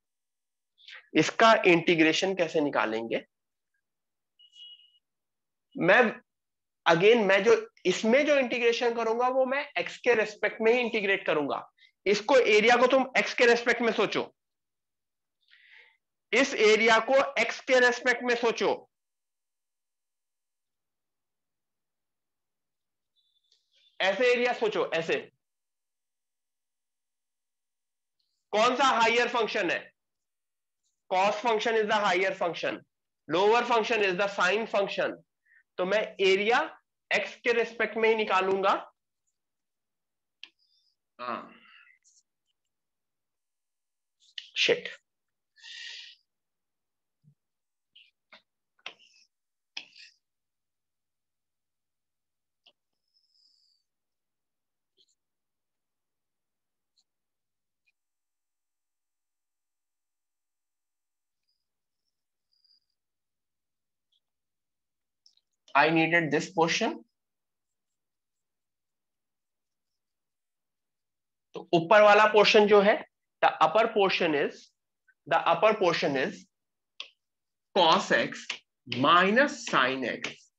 इसका इंटीग्रेशन कैसे निकालेंगे? मैं जो इसमें जो इंटीग्रेशन करूंगा वो मैं x के रेस्पेक्ट में ही इंटीग्रेट करूंगा। इसको एरिया को तुम x के रेस्पेक्ट में सोचो, इस एरिया को x के रेस्पेक्ट में सोचो। ऐसे एरिया सोचो, ऐसे। कौन सा हायर फंक्शन है? Cos function is the higher function, lower function is the sine function. तो मैं एरिया एक्स के रिस्पेक्ट में ही निकालूंगा। Shit, I needed this portion. तो ऊपर वाला पोर्शन जो है, the upper portion is cos x minus sine x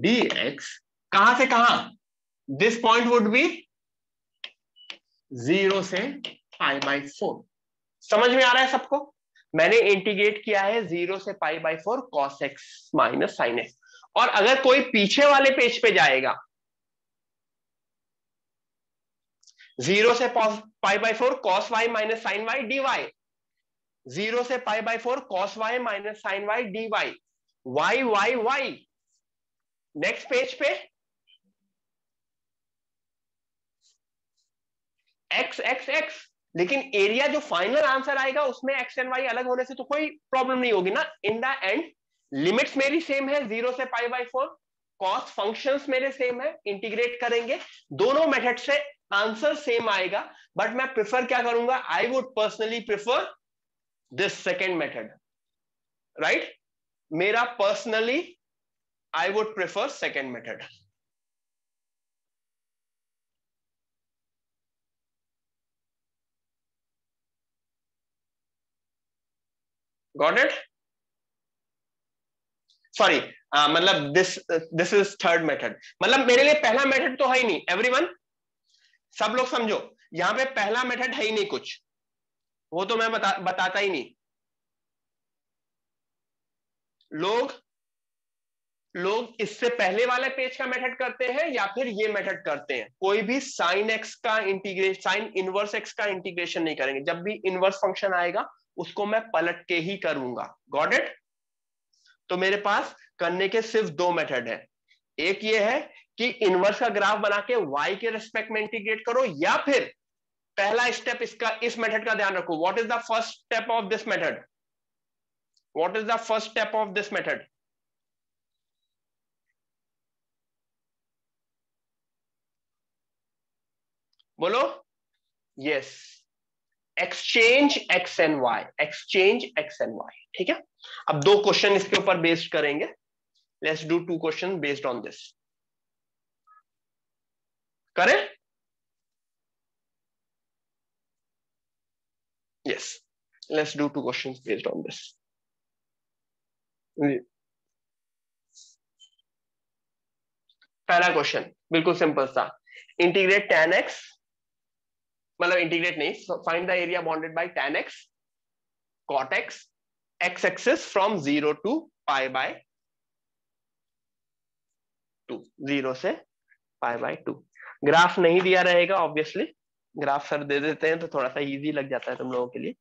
dx। कहां से कहां? दिस पॉइंट वुड बी 0 से π/4। समझ में आ रहा है सबको? मैंने इंटीग्रेट किया है 0 से π/4 cos x minus sine x. और अगर कोई पीछे वाले पेज पे जाएगा, 0 से π/4 cos y minus sine y dy, 0 से π/4 cos y minus sine y dy, y। Next page पे x। लेकिन एरिया जो फाइनल आंसर आएगा उसमें x एंड y अलग होने से तो कोई प्रॉब्लम नहीं होगी ना। इन द एंड लिमिट्स मेरी सेम है, 0 से π/4 कॉस फंक्शंस मेरे सेम है, इंटीग्रेट करेंगे दोनों मेथड से आंसर सेम आएगा, बट मैं प्रिफर क्या करूंगा, I would personally prefer this second method, right. मेरा personally I would prefer second method. Got it? Sorry, मतलब दिस इज थर्ड मेथड, मतलब मेरे लिए पहला मेथड तो है ही नहीं। एवरीवन, सब लोग समझो, यहां पे पहला मेथड है ही नहीं कुछ, वो तो मैं बताता ही नहीं। लोग इससे पहले वाले पेज का मेथड करते हैं या फिर ये मेथड करते हैं, कोई भी साइन एक्स का इंटीग्रेशन, साइन इनवर्स एक्स का इंटीग्रेशन नहीं करेंगे। जब भी इनवर्स फंक्शन आएगा उसको मैं पलट के ही करूंगा। Got it? तो मेरे पास करने के सिर्फ दो मेथड है, एक ये है कि इनवर्स का ग्राफ बना के y के रिस्पेक्ट में इंटीग्रेट करो, या फिर पहला स्टेप इसका, इस मेथड का ध्यान रखो। What is the first step of this method? What is the first step of this method? बोलो। Yes, exchange x and y, exchange x and y. ठीक है, अब दो क्वेश्चन इसके ऊपर बेस्ड करेंगे। Let's do two question based on this. करें? Yes, let's do two question based on this. पहला क्वेश्चन बिल्कुल सिंपल सा, इंटीग्रेट tan x, मतलब इंटीग्रेट नहीं, find the area bounded bye tan x cot x x axis from 0 to π/2, 0 से π/2। Graph नहीं दिया रहेगा ऑब्वियसली, ग्राफ सर दे देते हैं तो थोड़ा सा इजी लग जाता है तुम लोगों के लिए।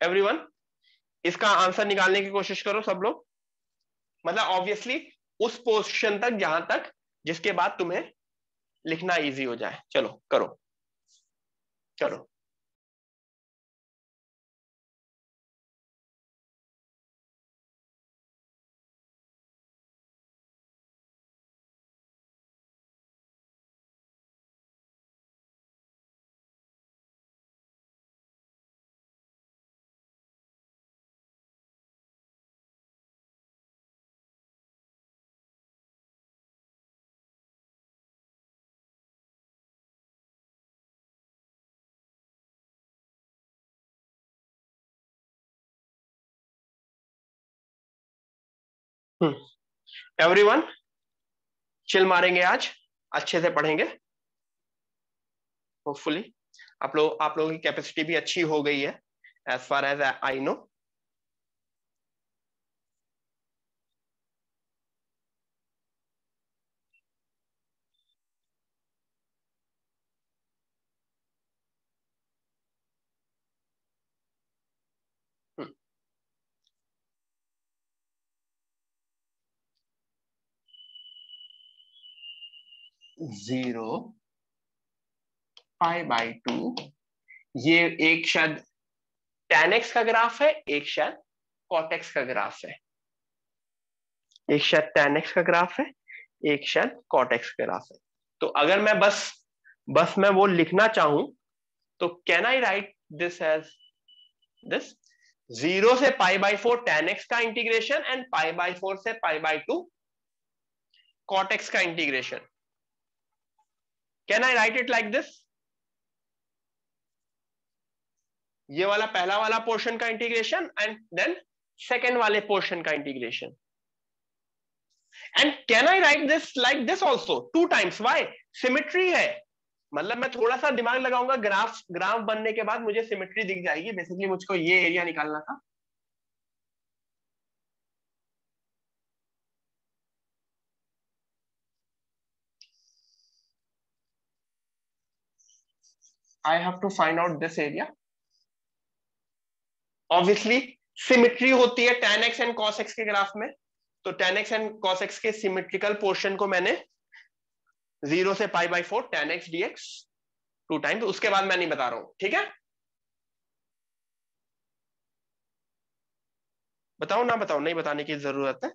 एवरीवन, इसका आंसर निकालने की कोशिश करो सब लोग, मतलब ऑब्वियसली उस पोजीशन तक जहां तक जिसके बाद तुम्हें लिखना इजी हो जाए। चलो करो करो। एवरीवन, चिल मारेंगे आज, अच्छे से पढ़ेंगे होपफुली। आप लोगों की कैपेसिटी भी अच्छी हो गई है as far as I know. Zero π/2, ये एक शायद tan x का ग्राफ है, एक शायद cot x का ग्राफ है, एक शायद tan x का ग्राफ है, एक शायद cot x का ग्राफ है। तो अगर मैं बस मैं वो लिखना चाहूं तो can I write this as this, 0 से π/4 tan x का इंटीग्रेशन एंड π/4 से π/2 cot x का integration. Can I write it like this? ये वाला पहला वाला पोर्शन का इंटीग्रेशन एंड देन सेकेंड वाले पोर्शन का integration. And can I write this like this also 2 times? Why? Symmetry है, मतलब मैं थोड़ा सा दिमाग लगाऊंगा, ग्राफ बनने के बाद मुझे सिमेट्री दिख जाएगी। बेसिकली मुझको ये एरिया निकालना था। I have to find out this area. Obviously symmetry होती है tan x and cos x के ग्राफ में, तो tan x and cos x के सिमेट्रिकल पोर्शन को मैंने 0 से π/4 tan x dx 2 times, उसके बाद मैं नहीं बता रहा हूं, ठीक है। बताओ ना बताओ, नहीं बताने की जरूरत है।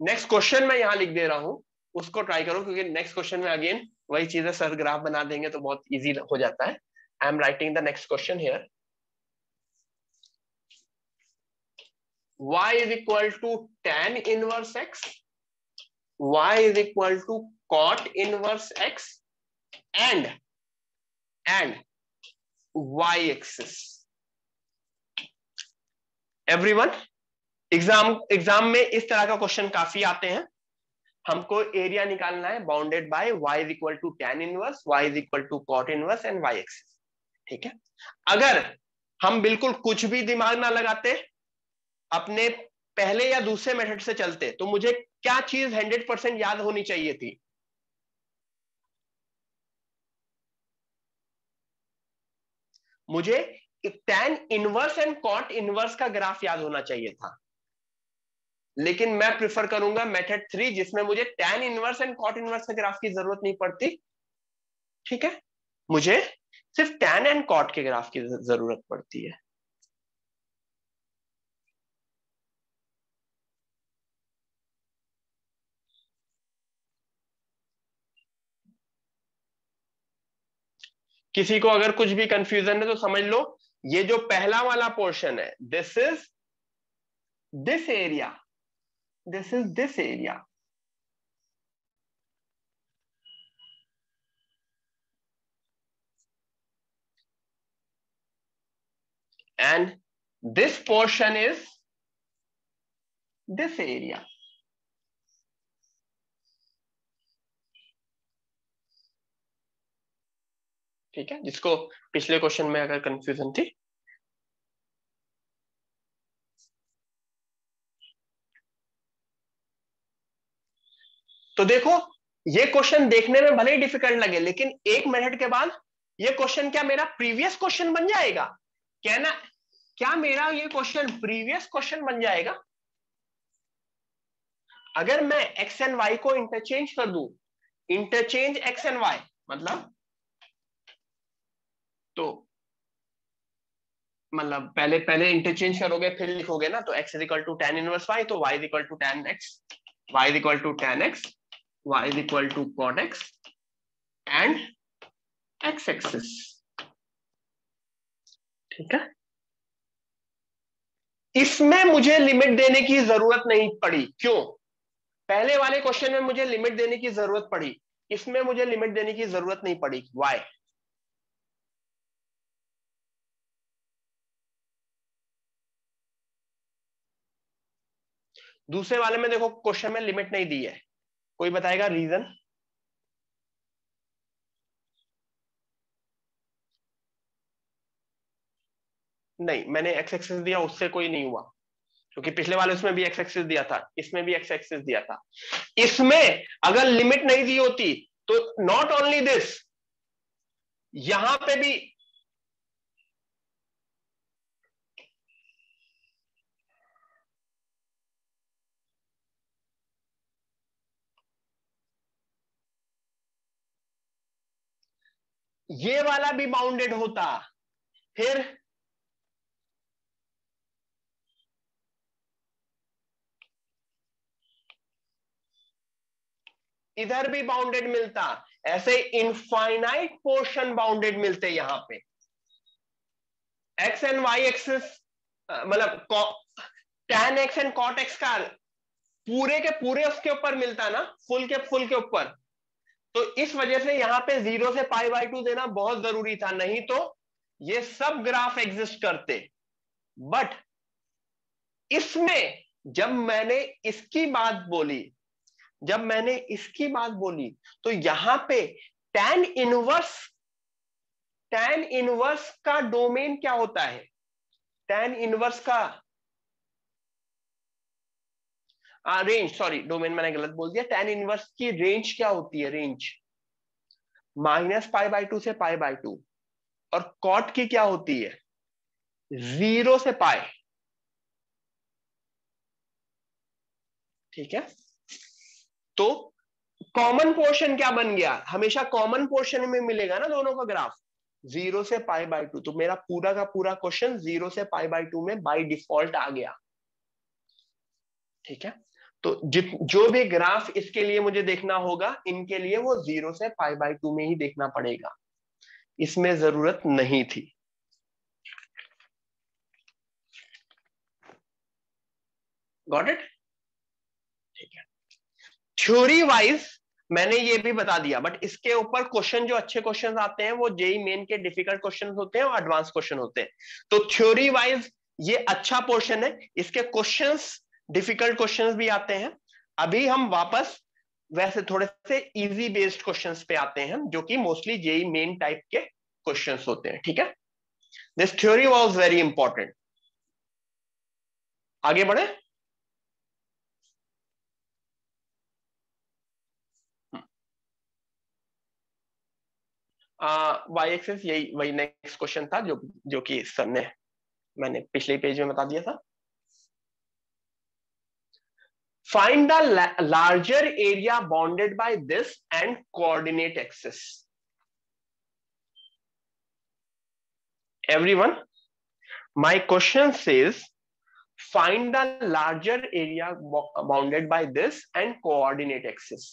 नेक्स्ट क्वेश्चन मैं यहां लिख दे रहा हूं, उसको ट्राई करो, क्योंकि नेक्स्ट क्वेश्चन में अगेन वही चीजें सर ग्राफ बना देंगे तो बहुत इजी हो जाता है। I am writing the next question here. y is equal to tan inverse x, y is equal to cot inverse x and y axis। Everyone, exam में इस तरह का क्वेश्चन काफी आते हैं। हमको एरिया निकालना है bounded by y is equal to tan inverse, y is equal to cot inverse and y axis. ठीक है, अगर हम बिल्कुल कुछ भी दिमाग ना लगाते, अपने पहले या दूसरे मेथड से चलते, तो मुझे क्या चीज 100% याद होनी चाहिए थी? मुझे tan inverse and cot inverse का ग्राफ याद होना चाहिए था, लेकिन मैं प्रिफर करूंगा मेथड 3, जिसमें मुझे tan inverse and cot inverse के ग्राफ की जरूरत नहीं पड़ती। ठीक है, मुझे सिर्फ tan एंड cot के ग्राफ की जरूरत पड़ती है। किसी को अगर कुछ भी कंफ्यूजन है तो समझ लो, ये जो पहला वाला पोर्शन है, this is this area, this is this area, and this portion is this area. ठीक है, जिसको पिछले क्वेश्चन में अगर कंफ्यूजन थी। तो देखो, ये क्वेश्चन देखने में भले ही डिफिकल्ट लगे, लेकिन एक मिनट के बाद ये क्वेश्चन क्या मेरा प्रीवियस क्वेश्चन बन जाएगा? कहना, क्या मेरा ये क्वेश्चन प्रीवियस क्वेश्चन बन जाएगा? अगर मैं एक्स एंड वाई को इंटरचेंज कर दूं, इंटरचेंज एक्स एंड वाई मतलब, तो मतलब पहले पहले इंटरचेंज करोगे फिर लिखोगे ना, तो x is equal to tan inverse y, तो y is equal to tan x, y is equal to tan x, y is equal to cot x and x axis. ठीक है, इसमें मुझे लिमिट देने की जरूरत नहीं पड़ी। क्यों? पहले वाले क्वेश्चन में मुझे लिमिट देने की जरूरत पड़ी, इसमें मुझे लिमिट देने की जरूरत नहीं पड़ी। वाई? दूसरे वाले में देखो क्वेश्चन में लिमिट नहीं दी है, कोई बताएगा रीजन? नहीं, मैंने एक्स एक्सिस दिया, उससे कोई नहीं हुआ, क्योंकि पिछले वाले उसमें भी एक्स एक्सिस दिया था, इसमें भी एक्स एक्सिस दिया था। इसमें अगर लिमिट नहीं दी होती तो नॉट ओनली दिस, यहां पे भी ये वाला भी बाउंडेड होता, फिर इधर भी बाउंडेड मिलता। ऐसे इनफाइनाइट पोर्शन बाउंडेड मिलते यहां पे। एक्स एंड वाई एक्सिस मतलब tan x and cot x का पूरे के पूरे उसके ऊपर मिलता ना, फुल के फुल के ऊपर। तो इस वजह से यहां पे 0 से π/2 देना बहुत जरूरी था, नहीं तो ये सब ग्राफ एग्जिस्ट करते। बट इसमें जब मैंने इसकी बात बोली, जब मैंने इसकी बात बोली, तो यहां पे tan इनवर्स का डोमेन क्या होता है? tan इनवर्स का रेंज, सॉरी डोमेन मैंने गलत बोल दिया। tan इनवर्स की रेंज क्या होती है? रेंज -π/2 से π/2, और कॉट की क्या होती है? 0 से पाई। ठीक है, तो कॉमन पोर्शन क्या बन गया? हमेशा कॉमन पोर्शन में मिलेगा ना दोनों का ग्राफ, 0 से π/2। तो मेरा पूरा का पूरा क्वेश्चन 0 से π/2 में बाय डिफॉल्ट आ गया। ठीक है, तो जो भी ग्राफ इसके लिए मुझे देखना होगा, इनके लिए वो 0 से π/2 में ही देखना पड़ेगा, इसमें जरूरत नहीं थी। Got it? ठीक है, थ्योरी वाइज मैंने ये भी बता दिया, बट इसके ऊपर क्वेश्चन जो अच्छे क्वेश्चन आते हैं वो जेई मेन के डिफिकल्ट क्वेश्चन होते हैं और एडवांस क्वेश्चन होते हैं। तो थ्योरी वाइज ये अच्छा पोर्शन है, इसके क्वेश्चंस डिफिकल्ट क्वेश्चंस भी आते हैं। अभी हम वापस वैसे थोड़े से इजी बेस्ड क्वेश्चंस पे आते हैं, जो कि मोस्टली जेई मेन टाइप के क्वेश्चंस होते हैं। ठीक है, this theory was very important. आगे बढ़े। वाई एक्सिस, यही वही नेक्स्ट क्वेश्चन था जो कि सर ने, मैंने पिछले पेज में बता दिया था। Find the larger area bounded by this and coordinate axis. Everyone, my question says find the larger area bounded by this and coordinate axis।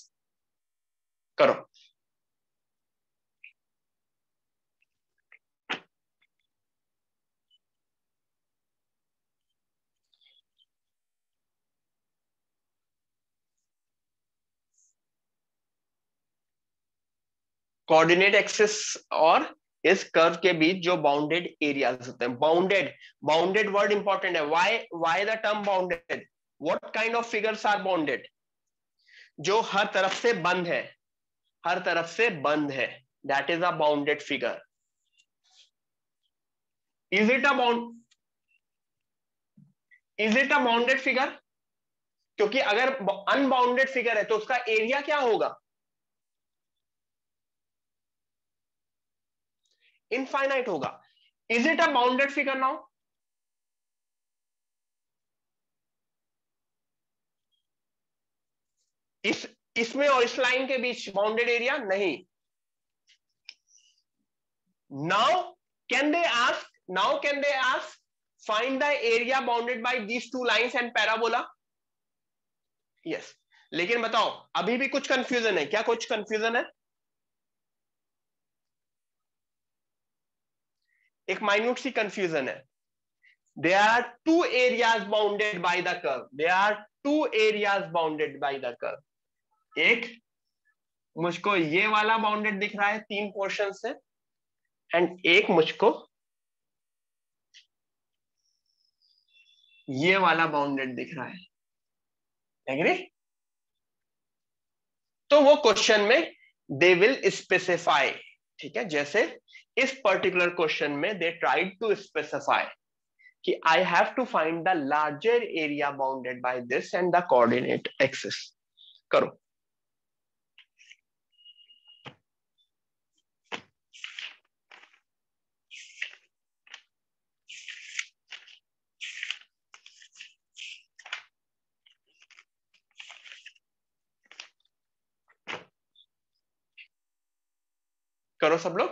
करो। कोऑर्डिनेट एक्सिस और इस कर्व के बीच जो बाउंडेड एरियाज होते हैं, बाउंडेड, बाउंडेड वर्ड इंपॉर्टेंट है। Why the term bounded? What kind of figures are bounded? जो हर तरफ से बंद है, हर तरफ से बंद है, that is a bounded figure. Is it a bounded figure? क्योंकि अगर अनबाउंडेड फिगर है तो उसका एरिया क्या होगा? इनफाइनाइट होगा। Is it a bounded figure now? इसमें और इस लाइन के बीच बाउंडेड एरिया नहीं। Now can they ask find the area bounded by these two lines and parabola? Yes. लेकिन बताओ, अभी भी कुछ कंफ्यूजन है क्या? कुछ कंफ्यूजन है? एक माइन्यूट सी कंफ्यूजन है। There are two areas bounded by the curve. There are two areas bounded by the curve. एक मुझको ये वाला बाउंडेड दिख रहा है 3 पोर्शन से, एंड एक मुझको ये वाला बाउंडेड दिख रहा है। एग्री? तो वो क्वेश्चन में दे विल स्पेसिफाई। ठीक है, जैसे इस पर्टिकुलर क्वेश्चन में दे ट्राइड टू स्पेसिफाई कि I have to find the larger area bounded by this and the coordinate axis. करो। करो सब लोग।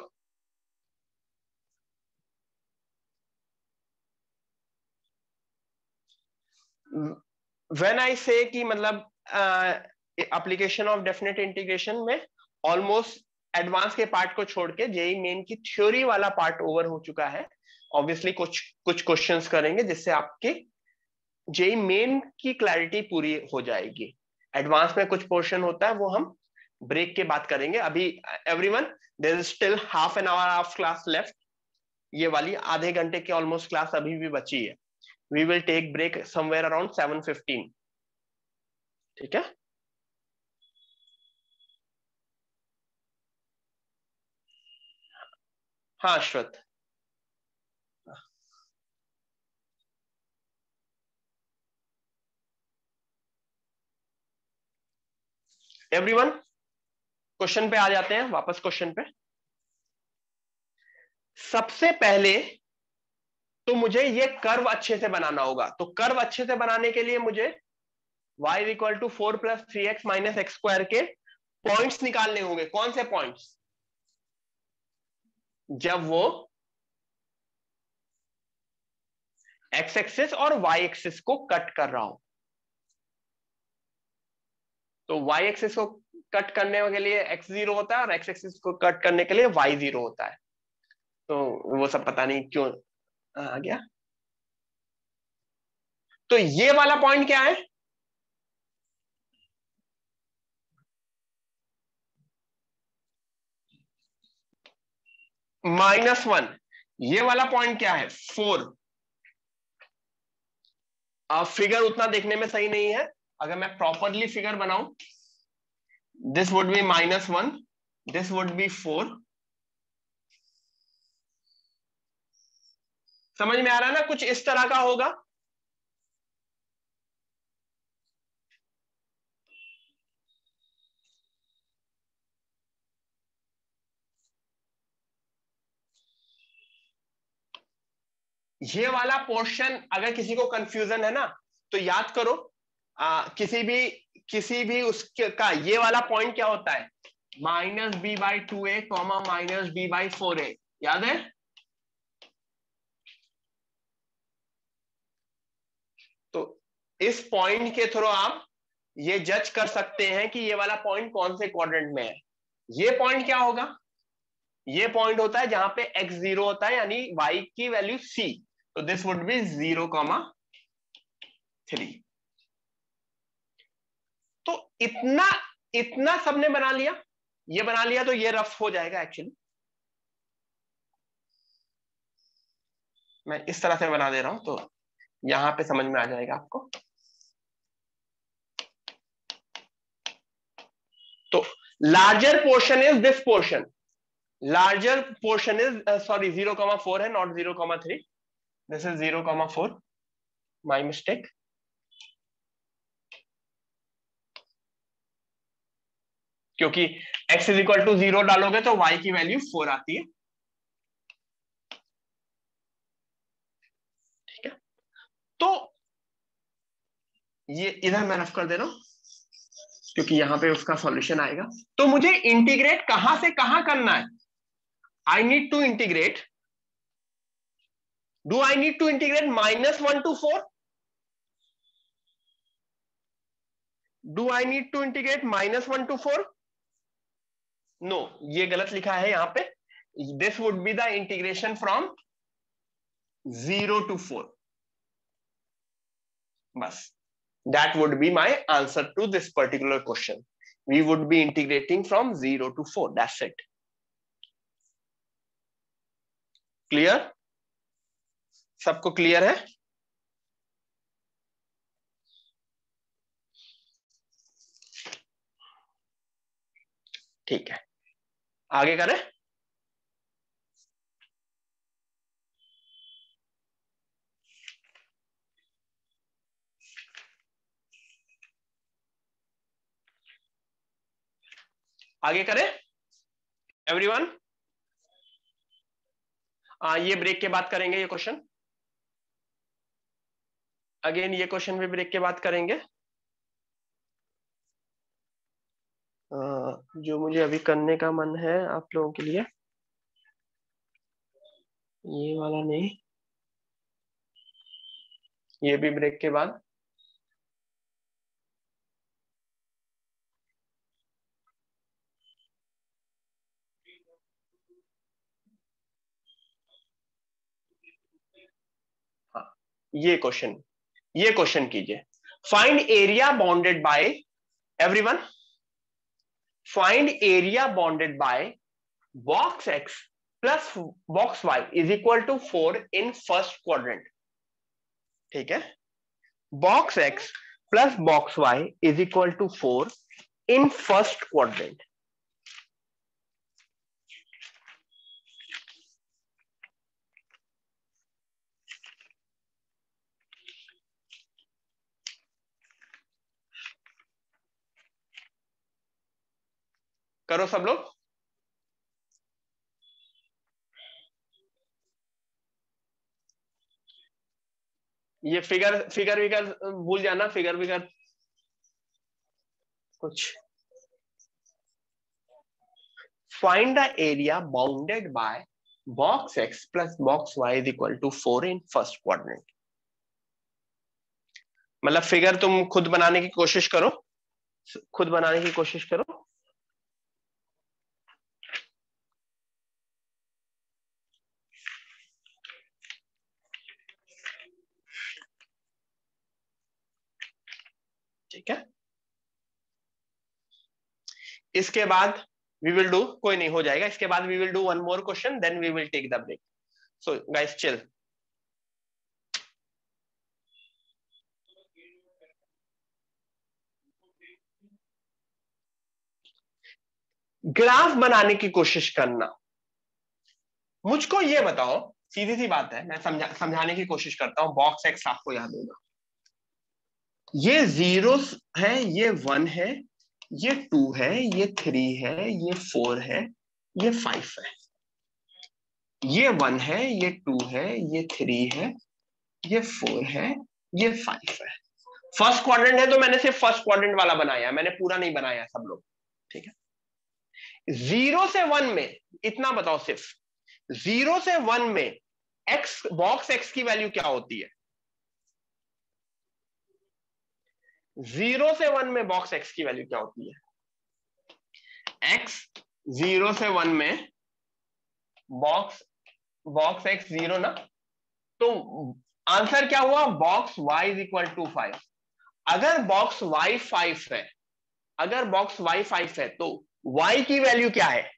व्हेन आई से कि मतलब एप्लीकेशन ऑफ डेफिनेट इंटीग्रेशन में ऑलमोस्ट एडवांस के पार्ट को छोड़ के जेई मेन की थ्योरी वाला पार्ट ओवर हो चुका है। ऑब्वियसली कुछ कुछ क्वेश्चंस करेंगे जिससे आपके जेई मेन की क्लैरिटी पूरी हो जाएगी। एडवांस में कुछ पोर्शन होता है वो हम ब्रेक के बाद करेंगे। अभी everyone, there is still half an hour of class left. ये वाली आधे घंटे की ऑलमोस्ट क्लास अभी भी बची है। We will take break somewhere around 7:15। ठीक है, हाँ श्रुत। एवरीवन, क्वेश्चन पे आ जाते हैं वापस। क्वेश्चन पे सबसे पहले तो मुझे ये कर्व अच्छे से बनाना होगा। तो कर्व अच्छे से बनाने के लिए मुझे y equal to 4 + 3x - x² के पॉइंट्स निकालने होंगे। कौन से पॉइंट्स? जब वो x एक्सिस और y एक्सिस को कट कर रहा हो। तो y एक्सिस को कट करने के लिए x 0 होता है और x एक्सिस को कट करने के लिए y 0 होता है। तो वो सब पता नहीं क्यों आ गया। तो ये वाला पॉइंट क्या है? -1। ये वाला पॉइंट क्या है? 4। अब फिगर उतना देखने में सही नहीं है, अगर मैं प्रॉपरली फिगर बनाऊं, this would B -1, this would B 4। समझ में आ रहा है ना? कुछ इस तरह का होगा। ये वाला पोर्शन अगर किसी को कंफ्यूजन है ना, तो याद करो, किसी भी उसके का ये वाला पॉइंट क्या होता है? -b/2a, -b/4a। याद है? तो इस पॉइंट के थ्रू आप ये जज कर सकते हैं कि ये वाला पॉइंट कौन से क्वाड्रेंट में है। ये पॉइंट क्या होगा? ये पॉइंट होता है जहां पे x 0 होता है, यानी y की वैल्यू c। तो दिस वुड बी 0,3। तो इतना इतना सबने बना लिया, ये बना लिया, तो ये रफ हो जाएगा एक्चुअली। मैं इस तरह से बना दे रहा हूं तो यहां पे समझ में आ जाएगा आपको। तो larger portion is this portion, larger portion is sorry 0,4 है, not 0,3। This is 0,4, my mistake. क्योंकि x इज इक्वल टू 0 डालोगे तो y की वैल्यू 4 आती है। ठीक है, तो ये इधर मैं रफ कर दे रहा हूं क्योंकि यहां पे उसका सॉल्यूशन आएगा। तो मुझे इंटीग्रेट कहां से कहां करना है? I need to integrate, do I need to integrate -1 to 4? Do I need to integrate -1 to 4? No, ये गलत लिखा है यहां पे। This would be the integration from 0 to 4। बस, that would be my answer to this particular question. We would be integrating from 0 to 4. That's it. Clear? सबको clear है? ठीक है, आगे करें। आगे करें एवरीवन। ये ब्रेक के बाद करेंगे ये क्वेश्चन। अगेन ये क्वेश्चन भी ब्रेक के बाद करेंगे। जो मुझे अभी करने का मन है आप लोगों के लिए, ये वाला नहीं, ये भी ब्रेक के बाद। हाँ, ये क्वेश्चन कीजिए। Find area bounded bye, everyone, find area bounded bye box x plus box y is equal to 4 in first quadrant। ठीक है, box x plus box y is equal to 4 in first quadrant। करो सब लोग। ये figure vigour भूल जाना, figure vigour कुछ। Find the area bounded bye box x plus box y is equal to 4 in first quadrant। मतलब figure तुम खुद बनाने की कोशिश करो। खुद बनाने की कोशिश करो। ठीक है, इसके बाद वी विल डू, कोई नहीं हो जाएगा, इसके बाद we will do one more question, then we will take the break. So guys chill. Graph बनाने की कोशिश करना। मुझको ये बताओ, सीधी सी बात है, मैं समझाने की कोशिश करता हूं। बॉक्स एक्स आपको याद होगा, ये जीरो है, ये वन है, ये टू है, ये थ्री है, ये फोर है, ये फाइव है। ये वन है, ये टू है, ये थ्री है, ये फोर है, ये फाइव है। फर्स्ट क्वाड्रेंट है तो मैंने सिर्फ फर्स्ट क्वाड्रेंट वाला बनाया, मैंने पूरा नहीं बनाया सब लोग। ठीक है, जीरो से वन में इतना बताओ सिर्फ, जीरो से वन में एक्स, बॉक्स एक्स की वैल्यू क्या होती है? जीरो से वन में बॉक्स एक्स की वैल्यू क्या होती है? एक्स जीरो से वन में बॉक्स, बॉक्स एक्स जीरो ना, तो आंसर क्या हुआ? Box y is equal to five. अगर बॉक्स वाई फाइव है, अगर बॉक्स वाई फाइव है तो वाई की वैल्यू क्या है?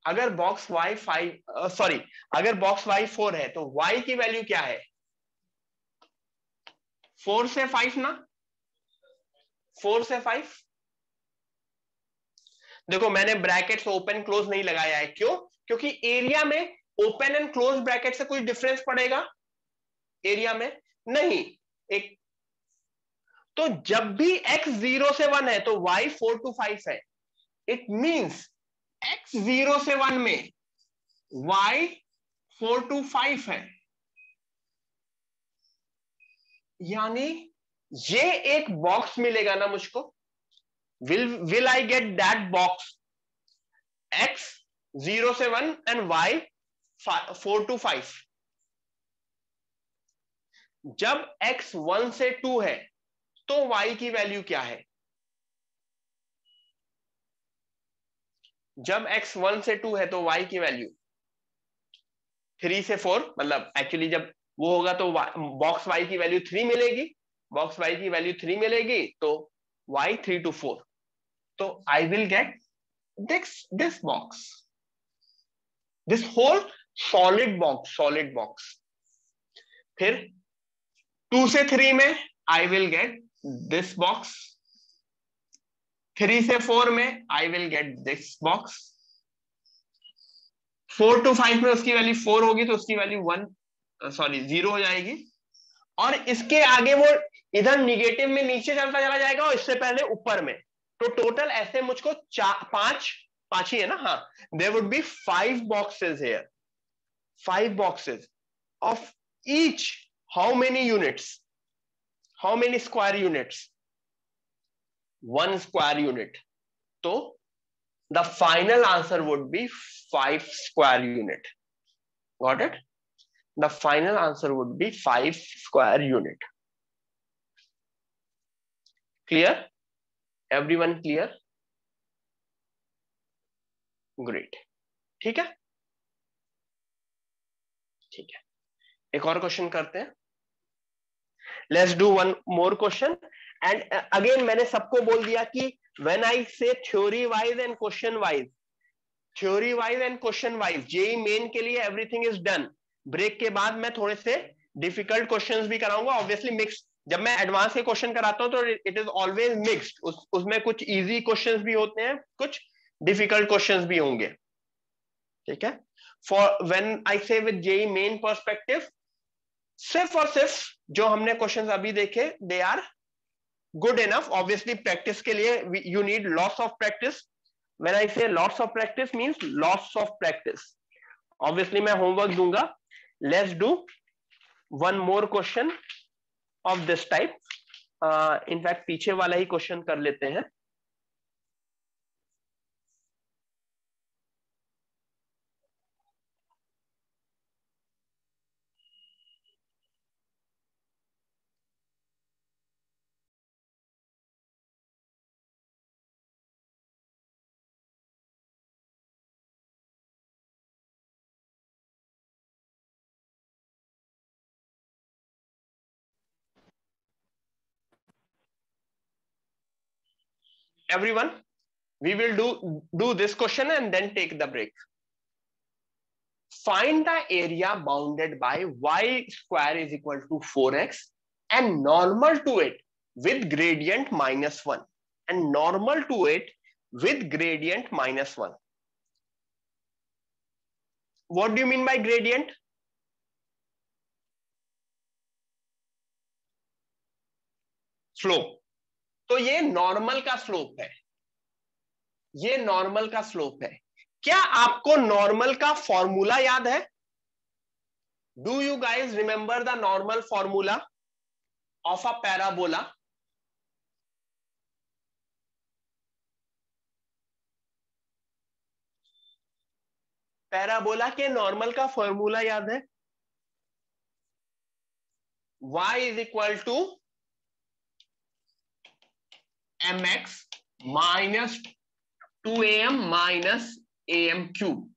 अगर बॉक्स वाई फाइव, सॉरी, अगर बॉक्स वाई फोर है तो वाई की वैल्यू क्या है? फोर से फाइव ना, फोर से फाइव। देखो मैंने ब्रैकेट्स ओपन क्लोज नहीं लगाया है, क्यों? क्योंकि एरिया में ओपन एंड क्लोज ब्रैकेट से कोई डिफरेंस पड़ेगा एरिया में? नहीं। एक तो जब भी x जीरो से वन है तो y फोर टू फाइव है। इट मींस x जीरो से वन में y फोर टू फाइव है, यानी ये एक बॉक्स मिलेगा ना मुझको। Will I get that box x zero से one and y four to five? जब x वन से टू है तो y की वैल्यू क्या है? जब x वन से टू है तो y की वैल्यू थ्री से फोर, मतलब एक्चुअली जब वो होगा तो बॉक्स y की वैल्यू थ्री मिलेगी, बॉक्स y की वैल्यू थ्री मिलेगी तो y थ्री टू फोर, तो I will get this box, this whole solid box, solid box. फिर टू से थ्री में I will get this box, three से फोर में I will get this box, four to five में उसकी value four होगी तो उसकी वैल्यू वन, सॉरी जीरो हो जाएगी, और इसके आगे वो इधर निगेटिव में नीचे चलता चला जाएगा और इससे पहले ऊपर में। तो टोटल ऐसे मुझको पांच, पांच ही है ना, हाँ, there would be five boxes here, five boxes of each how many units, how many square units? One square unit. तो the final answer would be five square unit. Got it? The final answer would be five square unit. Clear? Everyone clear? Great. ठीक है, ठीक है, एक और question करते हैं। Let's do one more question. And again मैंने सबको बोल दिया कि व्हेन आई से theory wise and question wise, theory wise and question wise JEE main के लिए एवरीथिंग इज डन। ब्रेक के बाद मैं थोड़े से डिफिकल्ट क्वेश्चंस भी कराऊंगा, ऑब्वियसली मिक्स। जब मैं एडवांस के क्वेश्चन कराता हूं तो इट इज ऑलवेज मिक्स्ड, उसमें कुछ इजी क्वेश्चंस भी होते हैं, कुछ डिफिकल्ट क्वेश्चंस भी होंगे। ठीक है, फॉर व्हेन आई से विद जेई मेन पर्सपेक्टिव, सिर्फ और सिर्फ जो हमने क्वेश्चंस अभी देखे they are good enough. Obviously practice के लिए you need lots of practice. When I say lots of practice means lots of practice. Obviously मैं होमवर्क दूंगा। Let's do one more question of this type. In fact पीछे वाला ही question कर लेते हैं। everyone, we will do this question and then take the break. Find the area bounded by y square is equal to 4x and normal to it with gradient -1 and normal to it with gradient -1. What do you mean by gradient? Slope. तो ये normal का slope है, ये normal का slope है. क्या आपको normal का फॉर्मूला याद है? Do you guys remember the normal formula of a parabola? Parabola के नॉर्मल का फॉर्मूला याद है? y is equal to mx minus 2am minus am cube.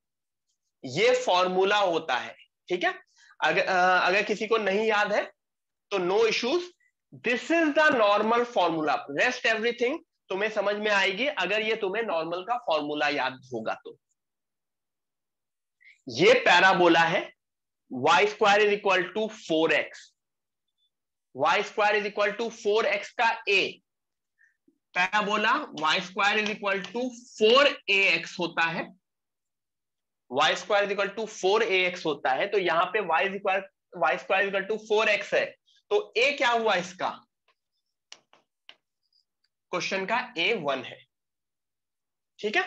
ये फॉर्मूला होता है, ठीक है. अगर किसी को नहीं याद है तो no issues. This is the normal formula. Rest everything तुम्हें समझ में आएगी अगर ये तुम्हें नॉर्मल का फॉर्मूला याद होगा तो. ये पैराबोला है, y square is equal to 4x. y square is equal to 4x का a. Parabola y square is equal to 4ax होता है. y square is equal to 4ax होता है. तो यहां पे y square is equal to 4x है. तो a क्या हुआ इसका? क्वेश्चन का a 1 है, ठीक है.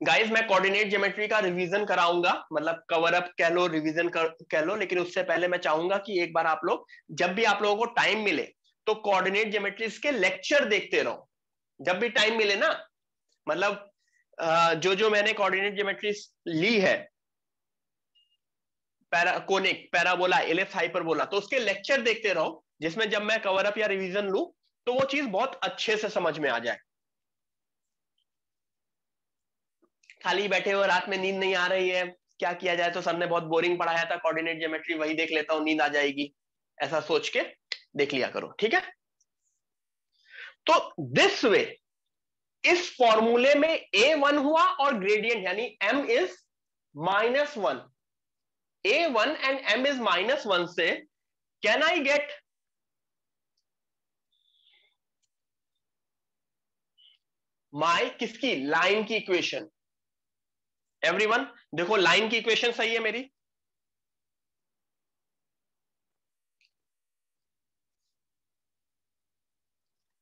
गाइस मैं कोऑर्डिनेट ज्योमेट्री का रिवीजन कराऊंगा, मतलब कवर अप कह लो, रिवीजन कह लो, लेकिन उससे पहले मैं चाहूंगा कि एक बार आप लोग, जब भी आप लोगों को टाइम मिले तो कोऑर्डिनेट ज्योमेट्री के लेक्चर देखते रहो. जब भी टाइम मिले ना, मतलब जो मैंने कोऑर्डिनेट ज्योमेट्री ली है, कोनिक, पैराबोला, एलिप्स, हाइपरबोला, तो उसके लेक्चर देखते रहो, जिसमें जब मैं कवर अप या रिवीजन लूं तो वो चीज बहुत अच्छे से समझ में आ जाए. खाली बैठे हो, रात में नींद नहीं आ रही है, क्या किया जाए, तो सर ने बहुत बोरिंग पढ़ाया था कोऑर्डिनेट ज्योमेट्री, वही देख लेता हूं, नींद आ जाएगी, ऐसा सोच के देख लिया करो, ठीक है. तो दिस वे, इस फॉर्मूले में a1 हुआ और ग्रेडियंट यानी m is -1. a1 and m is -1 से कैन आई गेट माई किसकी? लाइन की इक्वेशन. एवरीवन देखो, लाइन की इक्वेशन सही है मेरी?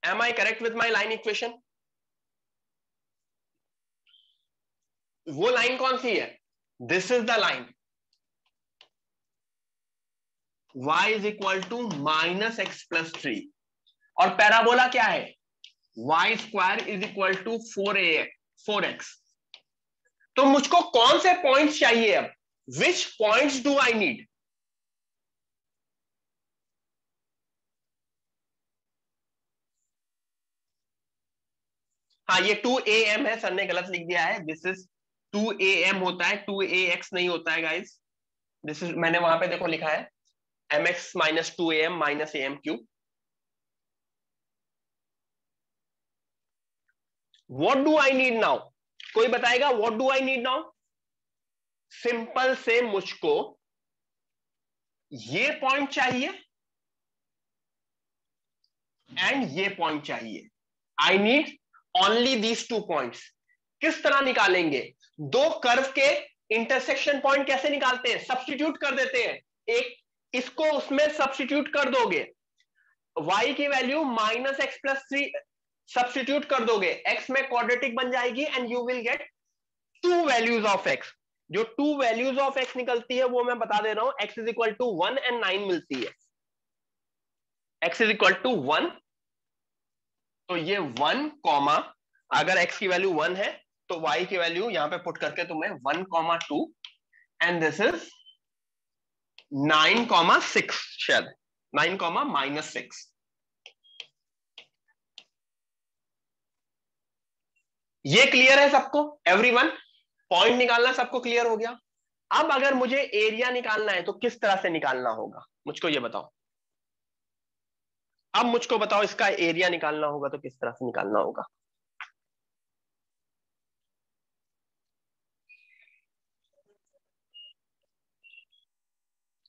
Am I correct with my line equation? वो लाइन कौन सी है? This is the line. y is equal to -x+3 और पैराबोला क्या है? y square is equal to 4x. तो मुझको कौन से पॉइंट्स चाहिए अब? Which points do I need? हाँ, ये 2am है, सर ने गलत लिख दिया है. दिस इज 2am होता है, 2ax नहीं होता है गाइस. दिस इज, मैंने वहां पे देखो लिखा है mx minus 2am minus am cube. What do I need now? कोई बताएगा what do I need now? Simple से मुझको ये पॉइंट चाहिए एंड ये पॉइंट चाहिए. I need only these 2 points. किस तरह निकालेंगे? दो कर्व के इंटरसेक्शन पॉइंट कैसे निकालते हैं? सब्स्टिट्यूट कर देते हैं. एक इसको उसमें सब्स्टिट्यूट कर दोगे, y की वैल्यू -x+3 सब्स्टिट्यूट कर दोगे, x में क्वाड्रेटिक बन जाएगी and you will get 2 values of x. जो 2 वैल्यूज ऑफ x निकलती है वो मैं बता दे रहा हूं. x is equal to 1 and 9 मिलती है. x इज इक्वल टू 1, तो ये 1 कॉमा, अगर x की वैल्यू 1 है तो y की वैल्यू यहां पे पुट करके तुम्हें 1,2 एंड दिस इज 9,6, शायद 9,-6. ये क्लियर है सबको? एवरीवन, पॉइंट निकालना सबको क्लियर हो गया? अब अगर मुझे एरिया निकालना है तो किस तरह से निकालना होगा मुझको ये बताओ. अब मुझको बताओ इसका एरिया निकालना होगा तो किस तरह से निकालना होगा?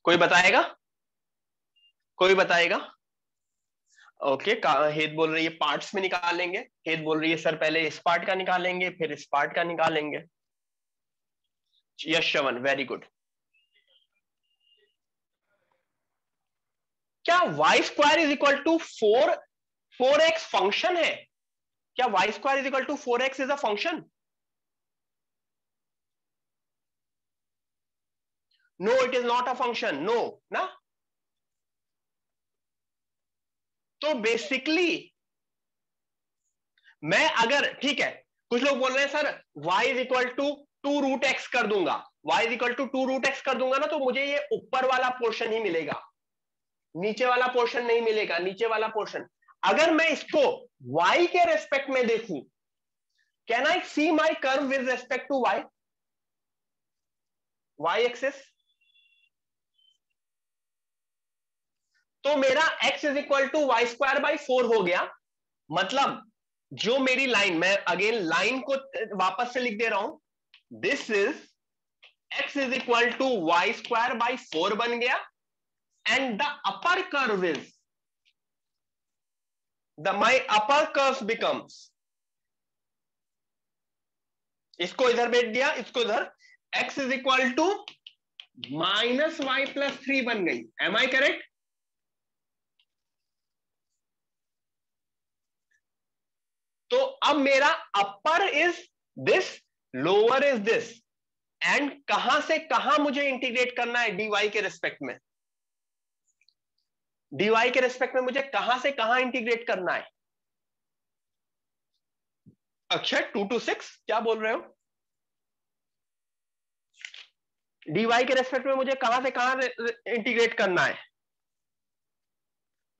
कोई बताएगा? कोई बताएगा? ओके, हेद बोल रही है पार्ट्स में निकालेंगे। हेद बोल रही है सर पहले इस पार्ट का निकालेंगे फिर इस पार्ट का निकालेंगे। Yes Shravan, very good. क्या y square is equal to 4x function है? क्या y square is equal to 4x is a function? No, it is not a function, no ना। तो बेसिकली मैं अगर, ठीक है, कुछ लोग बोल रहे हैं sir y is equal to 2√x कर दूंगा, y is equal to 2√x कर दूंगा ना तो मुझे ये ऊपर वाला पोर्शन ही मिलेगा, नीचे वाला पोर्शन नहीं मिलेगा। नीचे वाला पोर्शन अगर मैं इसको y के रेस्पेक्ट में देखूं, can I see my curve with respect to y axis? तो मेरा x is equal to y square by 4 हो गया। मतलब जो मेरी लाइन, मैं अगेन लाइन को वापस से लिख दे रहा हूं, this is x is equal to y square by 4 बन गया। And the upper curve is my upper curve becomes, इसको इधर बैठ दिया, इसको इधर, x is equal to -y+3 बन गई। Am I correct? तो अब मेरा upper is this, lower is this, and कहां से कहां मुझे इंटीग्रेट करना है dy के रेस्पेक्ट में? dy के रेस्पेक्ट में मुझे कहां से कहां इंटीग्रेट करना है? अक्षय 2 to 6 क्या बोल रहे हो? dy के रेस्पेक्ट में मुझे कहां से कहां इंटीग्रेट करना है?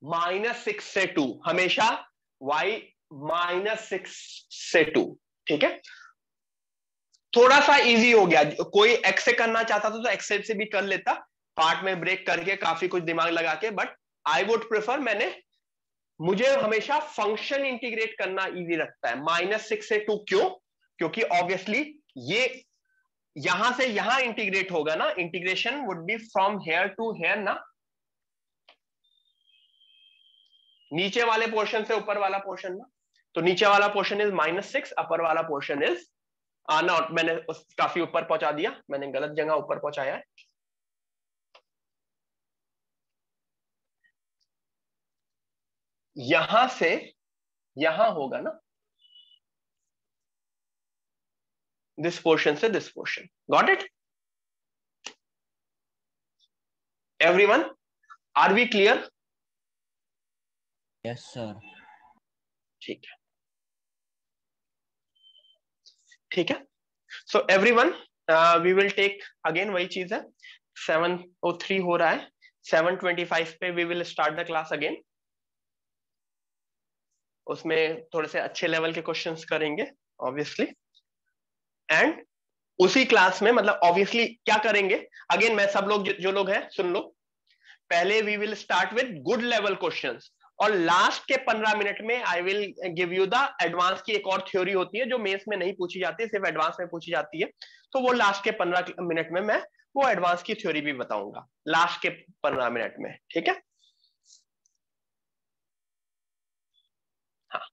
-6 से 2, हमेशा y -6 से 2। ठीक है, थोड़ा सा इजी हो गया। कोई x से करना चाहता था तो x से भी कर लेता, पार्ट में ब्रेक करके काफी कुछ दिमाग लगा के, बट आई वुड प्रेफर, मुझे हमेशा फंक्शन इंटीग्रेट करना इजी लगता है। -6 से 2 क्यों? क्योंकि ऑब्वियसली ये यहां से यहां इंटीग्रेट होगा ना, integration would be from here to here ना, नीचे वाले पोर्शन से ऊपर वाला पोर्शन ना। तो नीचे वाला पोर्शन इज -6, अपर वाला पोर्शन इज नॉट, मैंने काफी ऊपर पहुंचा दिया, मैंने गलत जगह ऊपर पहुंचाया है। यहां से यहां होगा ना, दिस पोर्शन से this portion. Got it everyone? Are we clear? Yes sir. ठीक है, ठीक है। So everyone, we will take again, वही चीज है, 7:03 हो रहा है, 7:25 पे we will start the class again. उसमें थोड़े से अच्छे लेवल के क्वेश्चंस करेंगे ऑब्वियसली, एंड उसी क्लास में, मतलब ऑब्वियसली क्या करेंगे, अगेन मैं सब लोग जो लोग हैं सुन लो, पहले we will start with good level questions, और लास्ट के 15 मिनट में I will give you the advance की एक और थ्योरी होती है जो मेंस में नहीं पूछी जाती, सिर्फ एडवांस में पूछी जाती है। तो वो लास्ट के 15 मिनट में मैं वो एडवांस की थ्योरी भी बताऊंगा लास्ट के 15 मिनट में। ठीक है, हाँ,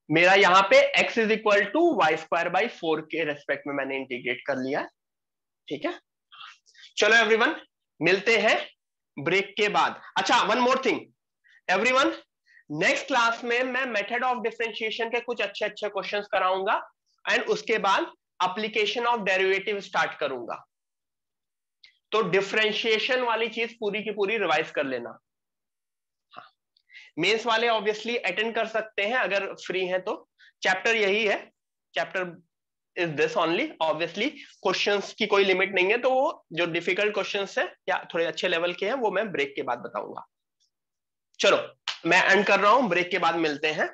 मेरा यहाँ पे x is equal to y square by 4 के रेस्पेक्ट में मैंने इंटीग्रेट कर लिया। ठीक है, चलो एवरीवन, मिलते हैं ब्रेक के बाद। अच्छा, one more thing everyone, next class में मैं मेथड ऑफ डिफरेंशिएशन के कुछ अच्छे अच्छे क्वेश्चंस कराऊंगा, एंड उसके बाद एप्लीकेशन ऑफ डेरिवेटिव स्टार्ट करूंगा। तो डिफरेंशिएशन वाली चीज पूरी की पूरी रिवाइज कर लेना। हाँ, मेंस वाले ऑब्वियसली अटेंड कर सकते हैं अगर फ्री हैं तो, चैप्टर यही है, chapter is this only. Obviously questions की कोई लिमिट नहीं है, तो वो जो डिफिकल्ट क्वेश्चंस है या थोड़े अच्छे लेवल के हैं वो मैं ब्रेक के बाद बताऊंगा। चलो मैं एंड कर रहा हूं, ब्रेक के बाद मिलते हैं।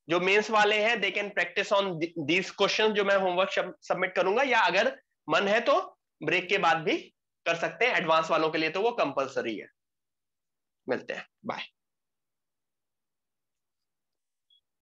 जो मेंस वाले हैं they can practice on these questions जो मैं होमवर्क सबमिट करूंगा, या अगर मन है तो ब्रेक के बाद भी कर सकते हैं, एडवांस वालों के लिए तो वो कंपलसरी है। मिलते हैं, बाय।